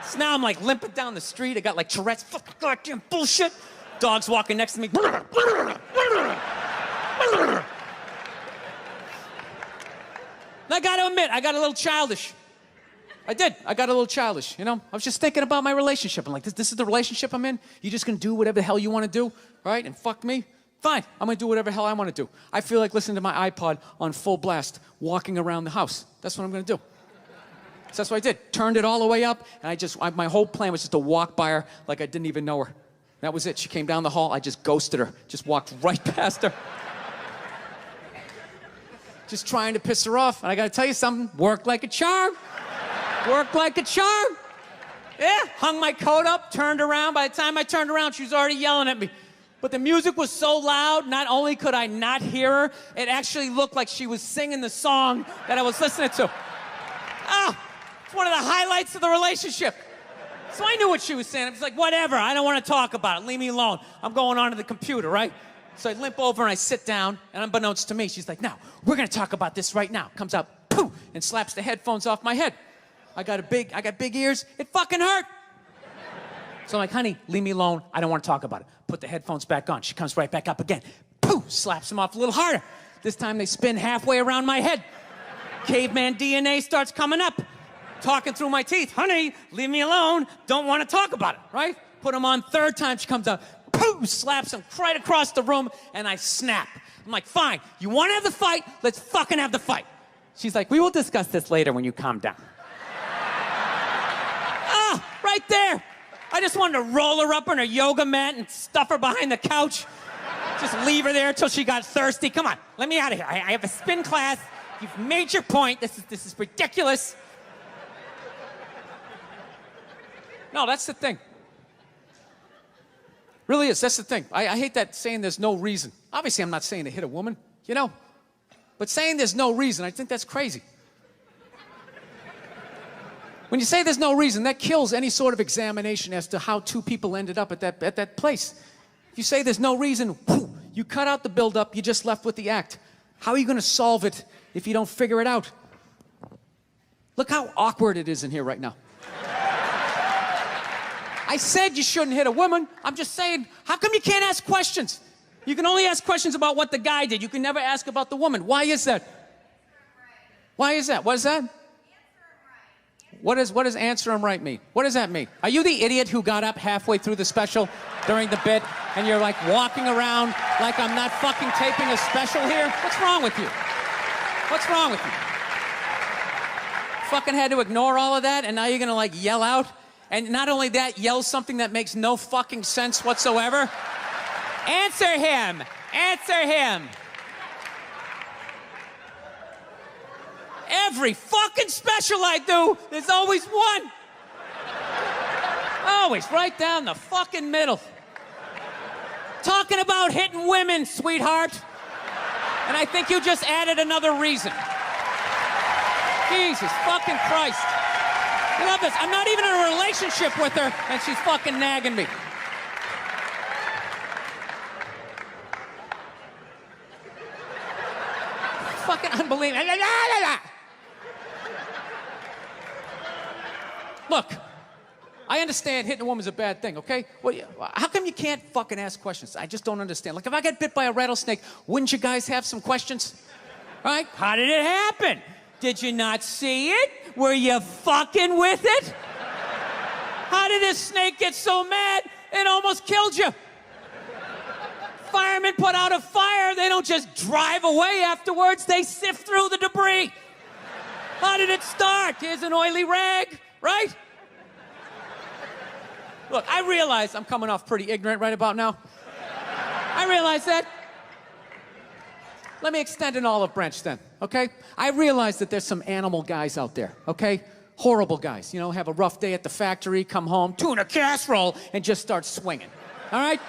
So now I'm like limping down the street. I got like Tourette's, fucking goddamn bullshit. Dog's walking next to me. And I gotta admit, I got a little childish. I did. I got a little childish, you know? I was just thinking about my relationship. I'm like, this is the relationship I'm in? You just gonna do whatever the hell you wanna do, right? And fuck me? Fine, I'm gonna do whatever the hell I wanna do. I feel like listening to my iPod on full blast, walking around the house. That's what I'm gonna do. So that's what I did. Turned it all the way up, and my whole plan was just to walk by her like I didn't even know her. That was it. She came down the hall, I just ghosted her. Just walked right past her. Just trying to piss her off. And I gotta tell you something, worked like a charm. Worked like a charm. Yeah, hung my coat up, turned around. By the time I turned around, she was already yelling at me. But the music was so loud, not only could I not hear her, it actually looked like she was singing the song that I was listening to. Ah, it's one of the highlights of the relationship. So I knew what she was saying. I was like, whatever, I don't want to talk about it. Leave me alone. I'm going onto the computer, right? So I limp over and I sit down, and unbeknownst to me, she's like, no, we're going to talk about this right now. Comes out, poof, and slaps the headphones off my head. I got big ears. It fucking hurt. So I'm like, honey, leave me alone. I don't want to talk about it. Put the headphones back on. She comes right back up again. Poof, slaps them off a little harder. This time they spin halfway around my head. Caveman DNA starts coming up. Talking through my teeth. Honey, leave me alone. Don't want to talk about it, right? Put them on third time. She comes out. Poof, slaps him right across the room, and I snap. I'm like, fine. You want to have the fight? Let's fucking have the fight. She's like, we will discuss this later when you calm down. Right there. I just wanted to roll her up on her yoga mat and stuff her behind the couch. Just leave her there until she got thirsty. Come on, let me out of here. I have a spin class. You've made your point. This is ridiculous. No, that's the thing. Really is. That's the thing. I hate that saying there's no reason. Obviously, I'm not saying to hit a woman, you know? But saying there's no reason, I think that's crazy. When you say there's no reason, that kills any sort of examination as to how two people ended up at that place. If you say there's no reason, whoo, you cut out the build-up, you're just left with the act. How are you going to solve it if you don't figure it out? Look how awkward it is in here right now. I said you shouldn't hit a woman. I'm just saying, how come you can't ask questions? You can only ask questions about what the guy did. You can never ask about the woman. Why is that? Why is that? What is that? What does answer him right mean? What does that mean? Are you the idiot who got up halfway through the special during the bit and you're like walking around like I'm not fucking taping a special here? What's wrong with you? What's wrong with you? Fucking had to ignore all of that and now you're gonna like yell out? And not only that, yell something that makes no fucking sense whatsoever? Answer him! Answer him! Every fucking special I do, there's always one. Always, right down the fucking middle. Talking about hitting women, sweetheart. And I think you just added another reason. Jesus fucking Christ. I love this. I'm not even in a relationship with her, and she's fucking nagging me. Fucking unbelievable. Look, I understand hitting a woman's a bad thing, okay? Well, how come you can't fucking ask questions? I just don't understand. Like, if I get bit by a rattlesnake, wouldn't you guys have some questions? Right? How did it happen? Did you not see it? Were you fucking with it? How did this snake get so mad it almost killed you? Firemen put out a fire. They don't just drive away afterwards. They sift through the debris. How did it start? Here's an oily rag, right? Look, I realize I'm coming off pretty ignorant right about now. I realize that. Let me extend an olive branch then, okay? I realize that there's some animal guys out there, okay? Horrible guys, you know, have a rough day at the factory, come home, tuna casserole, and just start swinging, all right?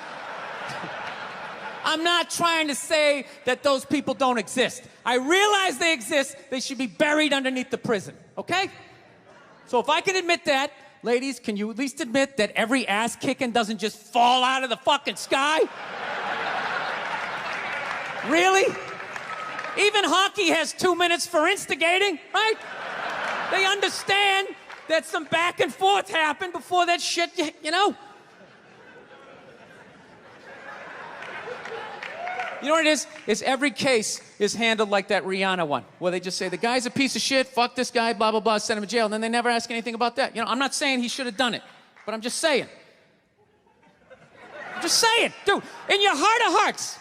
I'm not trying to say that those people don't exist. I realize they exist. They should be buried underneath the prison, okay? So if I can admit that, ladies, can you at least admit that every ass kicking doesn't just fall out of the fucking sky? Really? Even hockey has 2 minutes for instigating, right? They understand that some back and forth happened before that shit, you know? You know what it is? Is every case is handled like that Rihanna one, where they just say, the guy's a piece of shit, fuck this guy, blah, blah, blah, send him to jail, and then they never ask anything about that. You know, I'm not saying he should have done it, but I'm just saying. I'm just saying, dude, in your heart of hearts,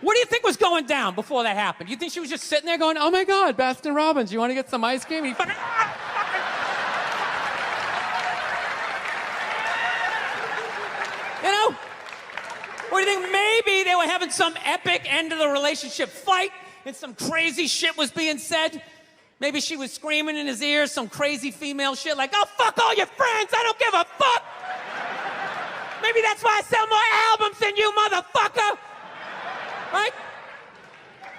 what do you think was going down before that happened? You think she was just sitting there going, oh my God, Baskin Robbins, you want to get some ice cream? You know? Or do you think maybe they were having some epic end of the relationship fight and some crazy shit was being said? Maybe she was screaming in his ear some crazy female shit like, oh, fuck all your friends, I don't give a fuck. Maybe that's why I sell more albums than you, motherfucker. Right?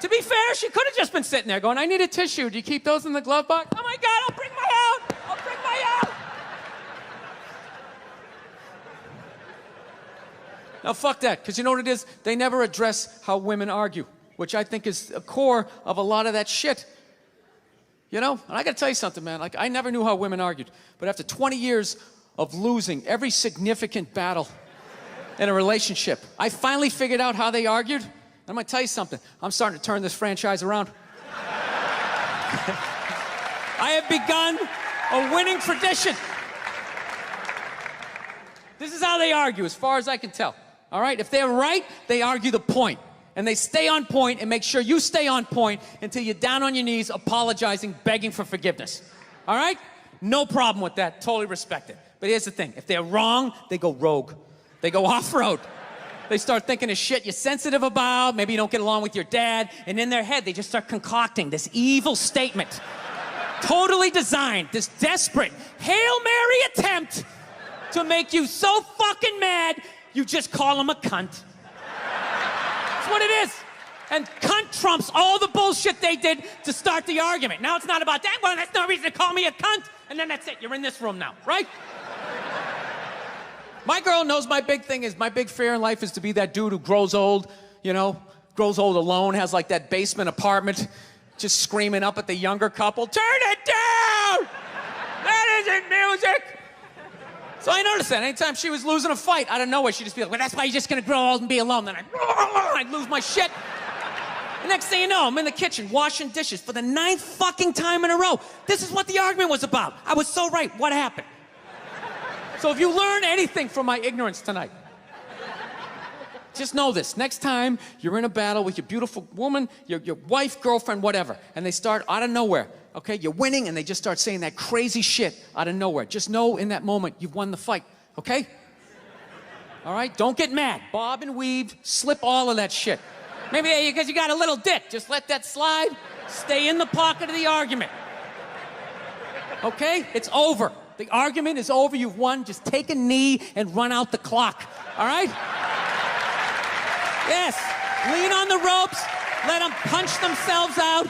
To be fair, she could have just been sitting there going, I need a tissue. Do you keep those in the glove box? Oh my God, I'll bring my out. I'll bring my out. Now, fuck that, because you know what it is? They never address how women argue, which I think is a core of a lot of that shit. You know? And I gotta tell you something, man. Like, I never knew how women argued, but after 20 years of losing every significant battle in a relationship, I finally figured out how they argued. And I'm gonna tell you something. I'm starting to turn this franchise around. I have begun a winning tradition. This is how they argue, as far as I can tell. All right? If they're right, they argue the point. And they stay on point and make sure you stay on point until you're down on your knees, apologizing, begging for forgiveness. All right? No problem with that. Totally respect it. But here's the thing. If they're wrong, they go rogue. They go off-road. They start thinking of shit you're sensitive about. Maybe you don't get along with your dad. And in their head, they just start concocting this evil statement. Totally designed, this desperate Hail Mary attempt to make you so fucking mad, you just call him a cunt. That's what it is. And cunt trumps all the bullshit they did to start the argument. Now it's not about that. Well, that's no reason to call me a cunt. And then that's it. You're in this room now, right? My girl knows my big thing is, my big fear in life is to be that dude who grows old, you know, grows old alone, has like that basement apartment, just screaming up at the younger couple, turn it down! That isn't music! So I noticed that anytime she was losing a fight, out of nowhere, she'd just be like, well, that's why you're just gonna grow old and be alone. Then I'd lose my shit. The next thing you know, I'm in the kitchen washing dishes for the 9th fucking time in a row. This is what the argument was about. I was so right. What happened? So if you learn anything from my ignorance tonight, just know this. Next time you're in a battle with your beautiful woman, your wife, girlfriend, whatever, and they start out of nowhere, okay? You're winning, and they just start saying that crazy shit out of nowhere. Just know in that moment you've won the fight, okay? All right? Don't get mad. Bob and weave, slip all of that shit. Maybe because you got a little dick. Just let that slide. Stay in the pocket of the argument. Okay? It's over. The argument is over. You've won. Just take a knee and run out the clock. All right? Yes. Lean on the ropes. Let them punch themselves out.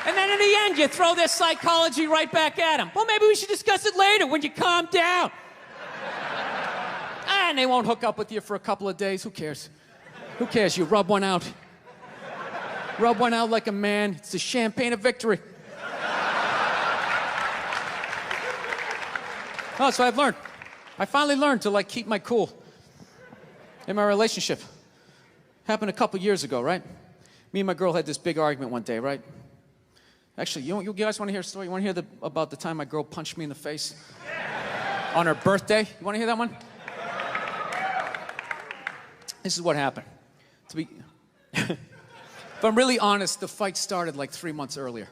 And then in the end, you throw their psychology right back at them. Well, maybe we should discuss it later when you calm down. And they won't hook up with you for a couple of days. Who cares? Who cares? You rub one out. Rub one out like a man. It's the champagne of victory. Oh, so I've learned. I finally learned to, like, keep my cool in my relationship. Happened a couple years ago, right? Me and my girl had this big argument one day, right? Actually, you guys want to hear a story? You want to hear about the time my girl punched me in the face? On her birthday? You want to hear that one? This is what happened. If I'm really honest, the fight started like 3 months earlier.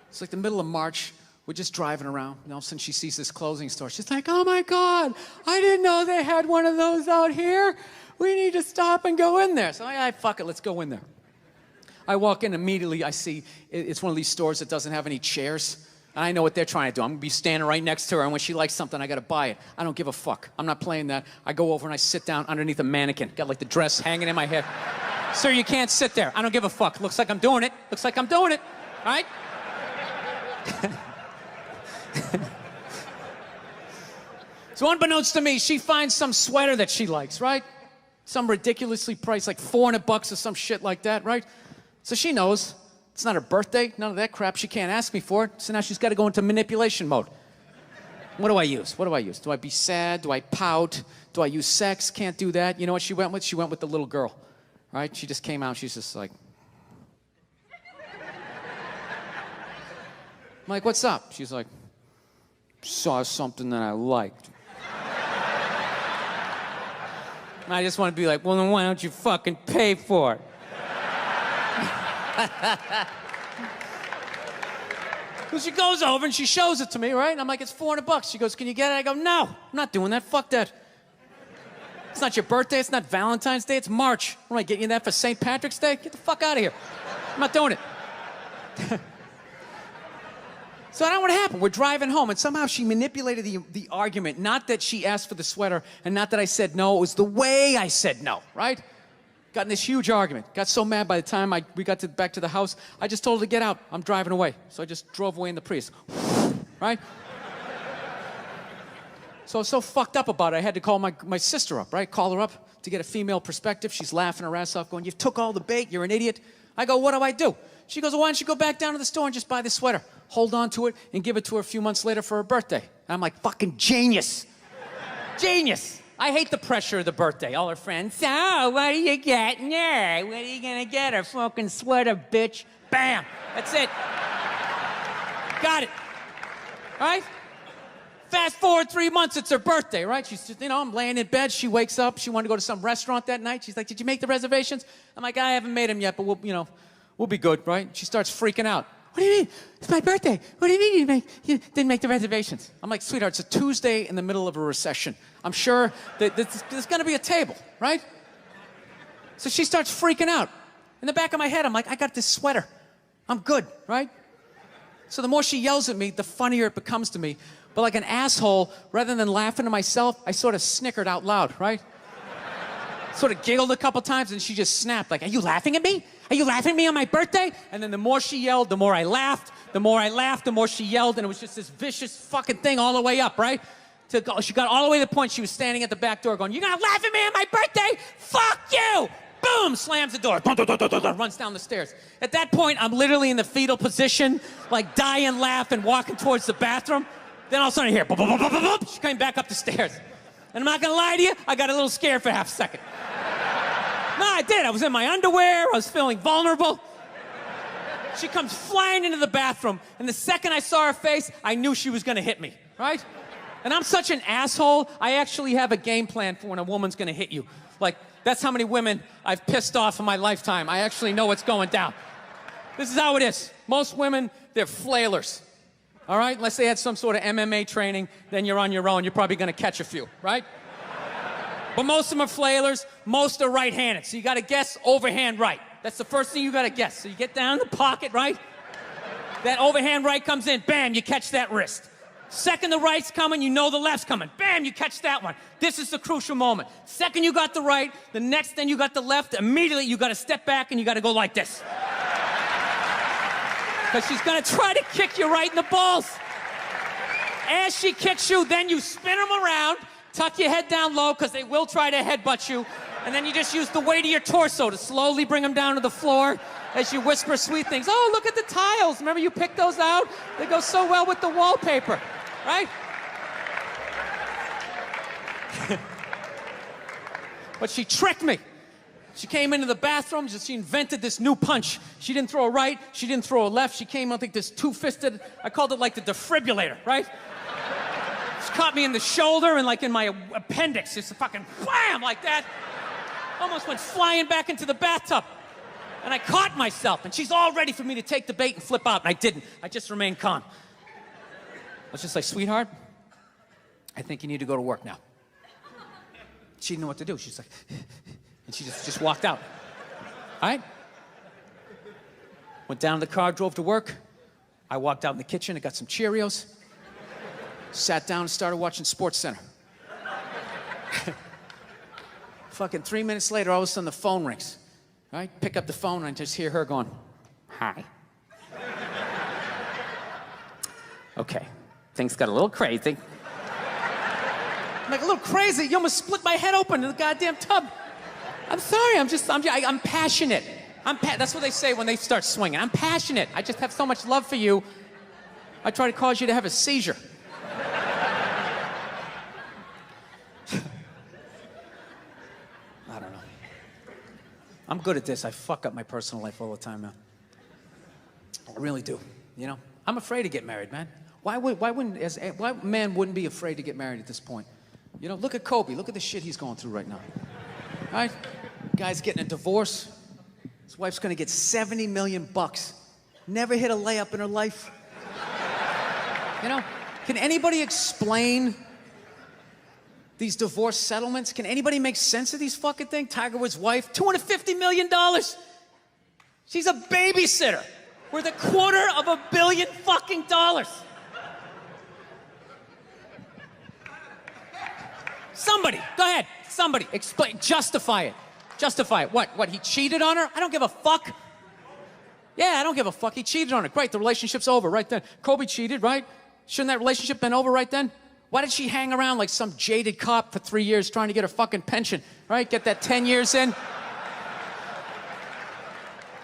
It's like the middle of March. We're just driving around, and all of a sudden she sees this clothing store. She's like, oh my God, I didn't know they had one of those out here. We need to stop and go in there. So fuck it, let's go in there. I walk in immediately, I see it's one of these stores that doesn't have any chairs. And I know what they're trying to do. I'm gonna be standing right next to her, and when she likes something, I gotta buy it. I don't give a fuck. I'm not playing that. I go over and I sit down underneath a mannequin. Got like the dress hanging in my head. Sir, you can't sit there. I don't give a fuck. Looks like I'm doing it. Looks like I'm doing it. All right? So unbeknownst to me, she finds some sweater that she likes, right? Some ridiculously priced, like $400 or some shit like that, right? So she knows it's not her birthday, none of that crap. She can't ask me for it. So now she's got to go into manipulation mode. What do I use? What do I use? Do I be sad? Do I pout? Do I use sex? Can't do that. You know what she went with? She went with the little girl, right? She just came out. She's just like, I'm like, what's up? She's like, saw something that I liked. And I just want to be like, well, then why don't you fucking pay for it? So she goes over and she shows it to me, right? And I'm like, it's $400. She goes, can you get it? I go, no, I'm not doing that. Fuck that. It's not your birthday. It's not Valentine's Day. It's March. What am I getting you that for St. Patrick's Day? Get the fuck out of here. I'm not doing it. So I don't know what happened. We're driving home, and somehow she manipulated the argument. Not that she asked for the sweater, and not that I said no. It was the way I said no, right? Got in this huge argument. Got so mad by the time we got back to the house, I just told her to get out. I'm driving away. So I just drove away in the Prius, right? So I was so fucked up about it, I had to call my sister up, right? Call her up to get a female perspective. She's laughing her ass off, going, you took all the bait, you're an idiot. I go, what do I do? She goes, well, why don't you go back down to the store and just buy the sweater, hold on to it, and give it to her a few months later for her birthday. And I'm like, fucking genius. Genius. I hate the pressure of the birthday. All her friends, so what are you getting her? What are you gonna get her? Fucking sweater, bitch. Bam. That's it. Got it. All right? Fast forward 3 months, it's her birthday, right? She's just, I'm laying in bed. She wakes up. She wanted to go to some restaurant that night. She's like, did you make the reservations? I'm like, I haven't made them yet, but we'll be good, right? She starts freaking out. What do you mean? It's my birthday. What do you mean you didn't make the reservations? I'm like, sweetheart, it's a Tuesday in the middle of a recession. I'm sure that there's going to be a table, right? So she starts freaking out. In the back of my head, I'm like, I got this sweater. I'm good, right? So the more she yells at me, the funnier it becomes to me. But like an asshole, rather than laughing to myself, I sort of snickered out loud, right? Sort of giggled a couple times, and she just snapped, like, are you laughing at me? Are you laughing at me on my birthday? And then the more she yelled, the more I laughed. The more I laughed, the more she yelled, and it was just this vicious fucking thing all the way up, right? She got all the way to the point she was standing at the back door going, you're gonna laugh at me on my birthday? Fuck you! Boom! Slams the door. Runs down the stairs. At that point, I'm literally in the fetal position, like dying laughing, walking towards the bathroom. Then all of a sudden I hear, she came back up the stairs. And I'm not gonna lie to you, I got a little scared for half a second. No, I did. I was in my underwear. I was feeling vulnerable. She comes flying into the bathroom, and the second I saw her face, I knew she was gonna hit me, right? And I'm such an asshole, I actually have a game plan for when a woman's gonna hit you. Like, that's how many women I've pissed off in my lifetime. I actually know what's going down. This is how it is. Most women, they're flailers. All right? Unless they had some sort of MMA training, then you're on your own. You're probably gonna catch a few, right? But most of them are flailers. Most are right-handed. So you gotta guess overhand right. That's the first thing you gotta guess. So you get down in the pocket, right? That overhand right comes in, bam, you catch that wrist. Second the right's coming, you know the left's coming. Bam, you catch that one. This is the crucial moment. Second you got the right, the next then you got the left, immediately you gotta step back and you gotta go like this. Because she's gonna try to kick you right in the balls. As she kicks you, then you spin them around, tuck your head down low, because they will try to headbutt you, and then you just use the weight of your torso to slowly bring them down to the floor as you whisper sweet things. Oh, look at the tiles. Remember you picked those out? They go so well with the wallpaper, right? But she tricked me. She came into the bathroom, she invented this new punch. She didn't throw a right, she didn't throw a left. She came, I think, this two-fisted, I called it like the defibrillator, right? She caught me in the shoulder and like in my appendix. Just a fucking wham, like that. Almost went flying back into the bathtub. And I caught myself, and she's all ready for me to take the bait and flip out, and I didn't. I just remained calm. I was just like, sweetheart, I think you need to go to work now. She didn't know what to do. She's like, and she just walked out. All right? Went down to the car, drove to work. I walked out in the kitchen, I got some Cheerios. Sat down and started watching SportsCenter. Fucking 3 minutes later, all of a sudden the phone rings. Right? Pick up the phone and I just hear her going, hi. Okay, things got a little crazy. I'm like, a little crazy? You almost split my head open in the goddamn tub. I'm sorry, I'm passionate. That's what they say when they start swinging. I'm passionate. I just have so much love for you. I try to cause you to have a seizure. I don't know. I'm good at this. I fuck up my personal life all the time, man. I really do. You know, I'm afraid to get married, man. Why man wouldn't be afraid to get married at this point? You know, look at Kobe. Look at the shit he's going through right now. All right? Guy's getting a divorce. His wife's gonna get $70 million. Never hit a layup in her life. You know, can anybody explain these divorce settlements? Can anybody make sense of these fucking things? Tiger Woods' wife, $250 million. She's a babysitter worth $250 million fucking dollars. Somebody, go ahead. Somebody, explain, justify it. Justify it. What, he cheated on her? I don't give a fuck. Yeah, I don't give a fuck. He cheated on her. Great, the relationship's over right then. Kobe cheated, right? Shouldn't that relationship been over right then? Why did she hang around like some jaded cop for 3 years trying to get her fucking pension, right? Get that 10 years in?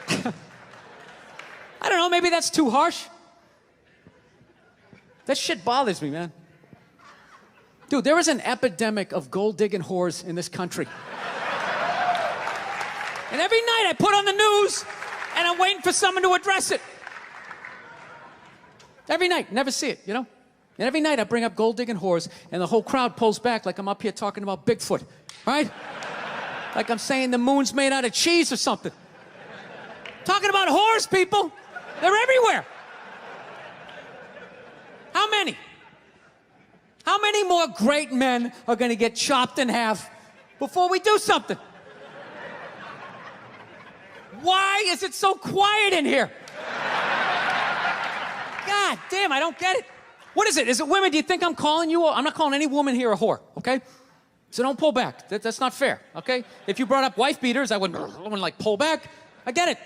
I don't know, maybe that's too harsh. That shit bothers me, man. Dude, there is an epidemic of gold-digging whores in this country. And every night I put on the news, and I'm waiting for someone to address it. Every night, never see it, you know? And every night I bring up gold-digging whores, and the whole crowd pulls back like I'm up here talking about Bigfoot, right? Like I'm saying the moon's made out of cheese or something. Talking about whores, people. They're everywhere. How many? How many more great men are going to get chopped in half before we do something? Why is it so quiet in here? God damn, I don't get it. What is it? Is it women? Do you think I'm calling you? I'm not calling any woman here a whore, okay? So don't pull back. That's not fair, okay? If you brought up wife beaters, I wouldn't like pull back. I get it.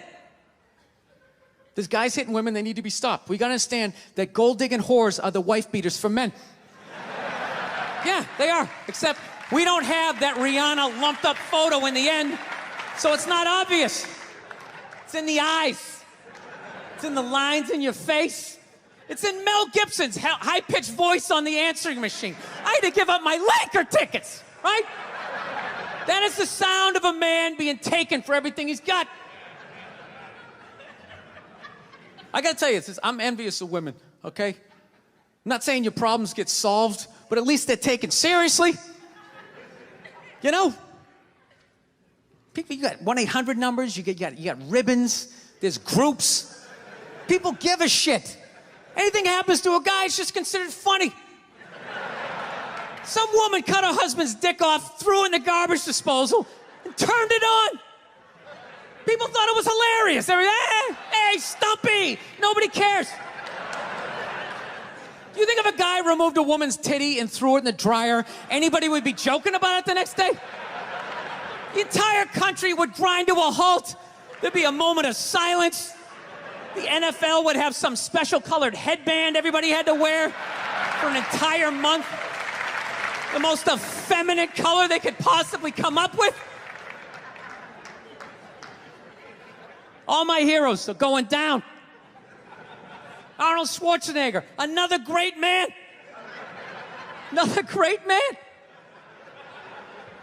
There's guys hitting women, they need to be stopped. We gotta understand that gold-digging whores are the wife beaters for men. Yeah, they are. Except we don't have that Rihanna lumped up photo in the end, so it's not obvious. It's in the eyes. It's in the lines in your face. It's in Mel Gibson's high-pitched voice on the answering machine. I had to give up my Laker tickets, right? That is the sound of a man being taken for everything he's got. I gotta tell you, I'm envious of women, okay? I'm not saying your problems get solved, but at least they're taken seriously. You know? People, you got 1-800 numbers, you got ribbons, there's groups. People give a shit. Anything happens to a guy, it's just considered funny. Some woman cut her husband's dick off, threw it in the garbage disposal, and turned it on. People thought it was hilarious. They were, hey, Stumpy! Nobody cares. You think if a guy removed a woman's titty and threw it in the dryer, anybody would be joking about it the next day? The entire country would grind to a halt. There'd be a moment of silence. The NFL would have some special colored headband everybody had to wear for an entire month. The most effeminate color they could possibly come up with. All my heroes are going down. Arnold Schwarzenegger, another great man. Another great man.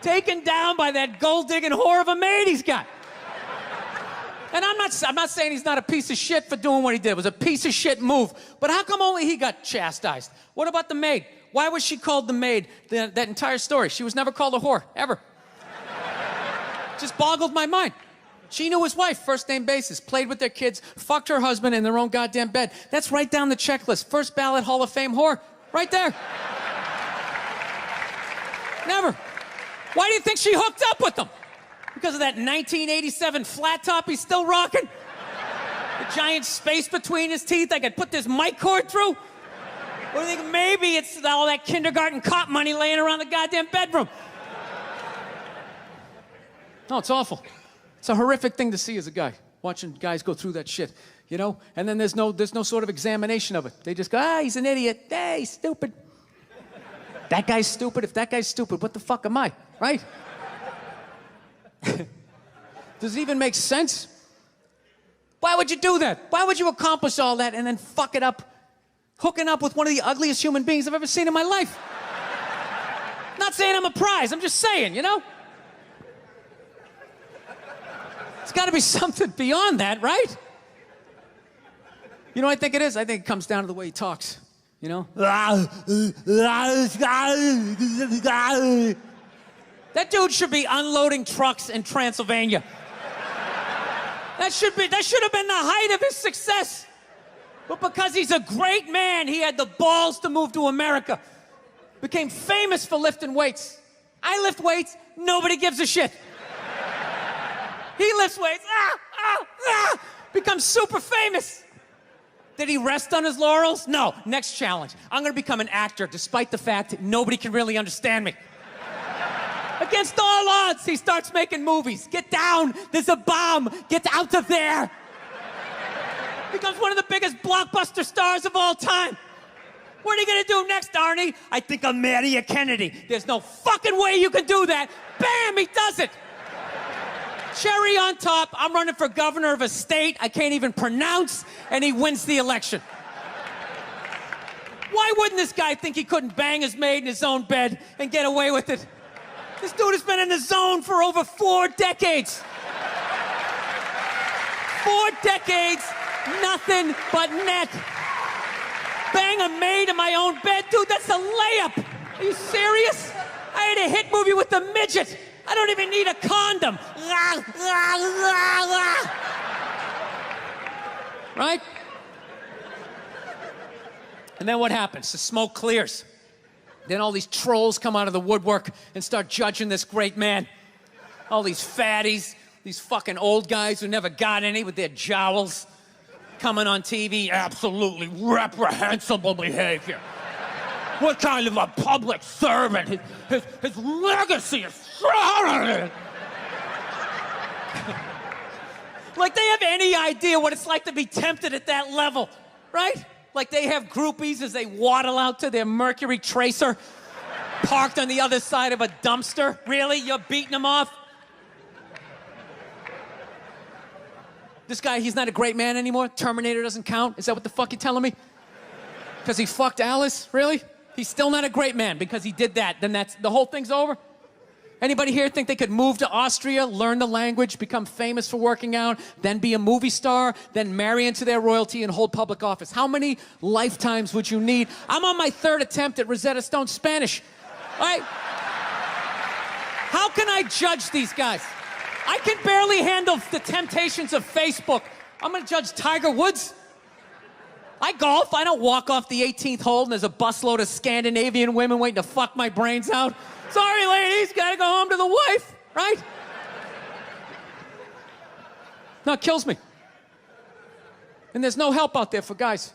Taken down by that gold-digging whore of a maid he's got. And I'm not saying he's not a piece of shit for doing what he did. It was a piece of shit move. But how come only he got chastised? What about the maid? Why was she called the maid that entire story? She was never called a whore, ever. Just boggled my mind. She knew his wife, first name basis, played with their kids, fucked her husband in their own goddamn bed. That's right down the checklist. First ballot Hall of Fame whore. Right there. Never. Why do you think she hooked up with him? Because of that 1987 flat top he's still rocking? The giant space between his teeth I could put this mic cord through? Or do you think maybe it's all that kindergarten cop money laying around the goddamn bedroom? No, it's awful. It's a horrific thing to see as a guy, watching guys go through that shit, you know? And then there's no sort of examination of it. They just go, he's an idiot. Hey, he's stupid. That guy's stupid. If that guy's stupid, what the fuck am I, right? Does it even make sense? Why would you do that? Why would you accomplish all that and then fuck it up hooking up with one of the ugliest human beings I've ever seen in my life? Not saying I'm a prize, I'm just saying, you know? It's got to be something beyond that, right? You know what I think it is? I think it comes down to the way he talks, you know? That dude should be unloading trucks in Transylvania. That should have been the height of his success. But because he's a great man, he had the balls to move to America. Became famous for lifting weights. I lift weights, nobody gives a shit. He lifts weights, becomes super famous. Did he rest on his laurels? No. Next challenge. I'm gonna become an actor despite the fact that nobody can really understand me. Against all odds, he starts making movies. Get down, there's a bomb, get out of there. Becomes one of the biggest blockbuster stars of all time. What are you gonna do next, Arnie? I think I'll marry a Kennedy. There's no fucking way you can do that. Bam, he does it. Cherry on top, I'm running for governor of a state I can't even pronounce, and he wins the election. Why wouldn't this guy think he couldn't bang his maid in his own bed and get away with it? This dude has been in the zone for over 4 decades. 4 decades, nothing but net. Bang a maid in my own bed? Dude, that's a layup. Are you serious? I had a hit movie with a midget. I don't even need a condom. Right? And then what happens? The smoke clears. Then all these trolls come out of the woodwork and start judging this great man. All these fatties, these fucking old guys who never got any with their jowls, coming on TV, absolutely reprehensible behavior. What kind of a public servant? His legacy is like they have any idea what it's like to be tempted at that level, right? Like they have groupies as they waddle out to their Mercury Tracer parked on the other side of a dumpster. Really? You're beating them off? This guy, he's not a great man anymore? Terminator doesn't count? Is that what the fuck you're telling me? Because he fucked Alice? Really? He's still not a great man because he did that. Then the whole thing's over? Anybody here think they could move to Austria, learn the language, become famous for working out, then be a movie star, then marry into their royalty and hold public office? How many lifetimes would you need? I'm on my 3rd attempt at Rosetta Stone Spanish. All right? How can I judge these guys? I can barely handle the temptations of Facebook. I'm gonna judge Tiger Woods? I golf. I don't walk off the 18th hole and there's a busload of Scandinavian women waiting to fuck my brains out. Sorry, ladies, gotta go home to the wife, right? No, it kills me. And there's no help out there for guys.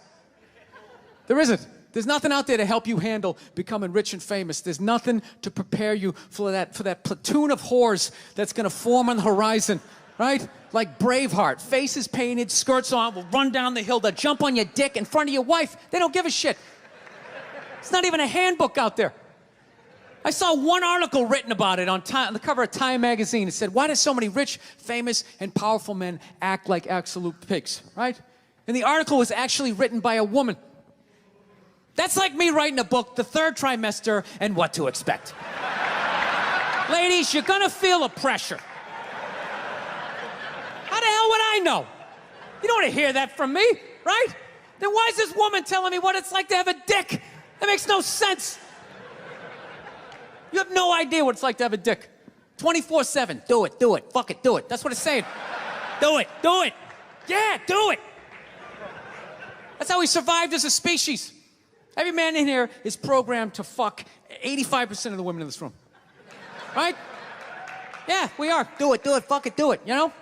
There isn't. There's nothing out there to help you handle becoming rich and famous. There's nothing to prepare you for that platoon of whores that's gonna form on the horizon, right? Like Braveheart, faces painted, skirts on, will run down the hill, they'll jump on your dick in front of your wife. They don't give a shit. It's not even a handbook out there. I saw one article written about it on the cover of Time magazine. It said, why do so many rich, famous, and powerful men act like absolute pigs, right? And the article was actually written by a woman. That's like me writing a book, The Third Trimester and What to Expect. Ladies, you're gonna feel a pressure. How the hell would I know? You don't want to hear that from me, right? Then why is this woman telling me what it's like to have a dick? That makes no sense. You have no idea what it's like to have a dick. 24/7, do it, fuck it, do it. That's what it's saying. Do it. Yeah, do it. That's how we survived as a species. Every man in here is programmed to fuck 85% of the women in this room. Right? Yeah, we are. Do it, fuck it, do it, you know?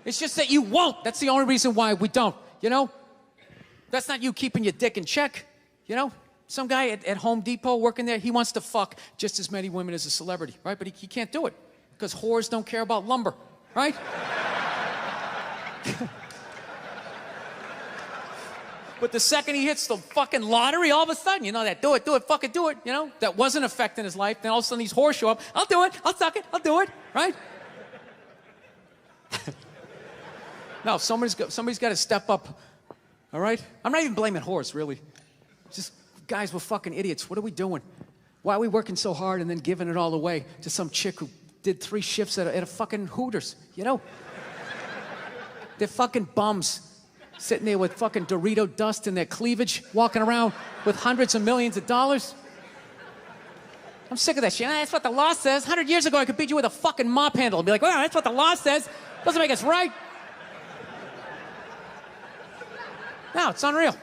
It's just that you won't. That's the only reason why we don't, you know? That's not you keeping your dick in check, you know? Some guy at Home Depot working there, he wants to fuck just as many women as a celebrity, right? But he can't do it because whores don't care about lumber, right? But the second he hits the fucking lottery, all of a sudden, you know, that do it, fuck it, do it, you know? That wasn't affecting his life. Then all of a sudden these whores show up. I'll do it, I'll suck it, I'll do it, right? No, somebody's got to step up. All right? I'm not even blaming whores, really. Just, guys, we're fucking idiots. What are we doing? Why are we working so hard and then giving it all away to some chick who did 3 shifts at a fucking Hooters, you know? They're fucking bums sitting there with fucking Dorito dust in their cleavage, walking around with hundreds of millions of dollars. I'm sick of that shit. That's what the law says. 100 years ago, I could beat you with a fucking mop handle and be like, well, that's what the law says. Doesn't make us right. No, it's unreal.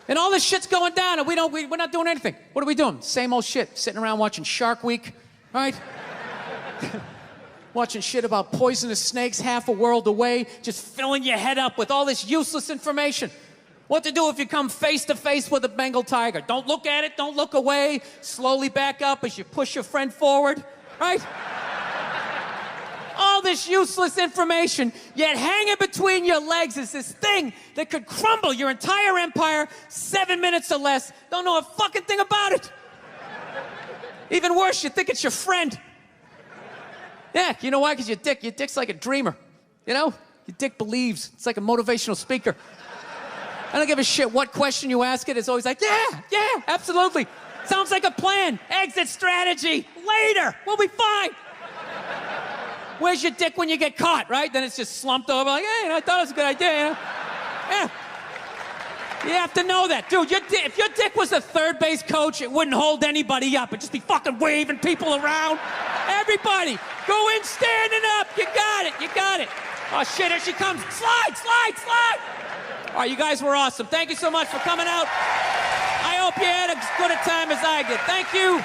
And all this shit's going down, and we're not doing anything. What are we doing? Same old shit. Sitting around watching Shark Week, right? Watching shit about poisonous snakes half a world away, just filling your head up with all this useless information. What to do if you come face to face with a Bengal tiger? Don't look at it, don't look away. Slowly back up as you push your friend forward, right? All this useless information, yet hanging between your legs is this thing that could crumble your entire empire 7 minutes or less. Don't know a fucking thing about it. Even worse, you think it's your friend. Yeah, you know why? Because your dick's like a dreamer. You know? Your dick believes. It's like a motivational speaker. I don't give a shit what question you ask it. It's always like, yeah, absolutely. Sounds like a plan. Exit strategy. Later. We'll be fine. Where's your dick when you get caught, right? Then it's just slumped over like, hey, I thought it was a good idea, you know? Yeah. You have to know that. Dude, if your dick was a third base coach, it wouldn't hold anybody up. It'd just be fucking waving people around. Everybody, go in standing up. You got it. Oh, shit, here she comes. Slide. All right, you guys were awesome. Thank you so much for coming out. I hope you had as good a time as I did. Thank you.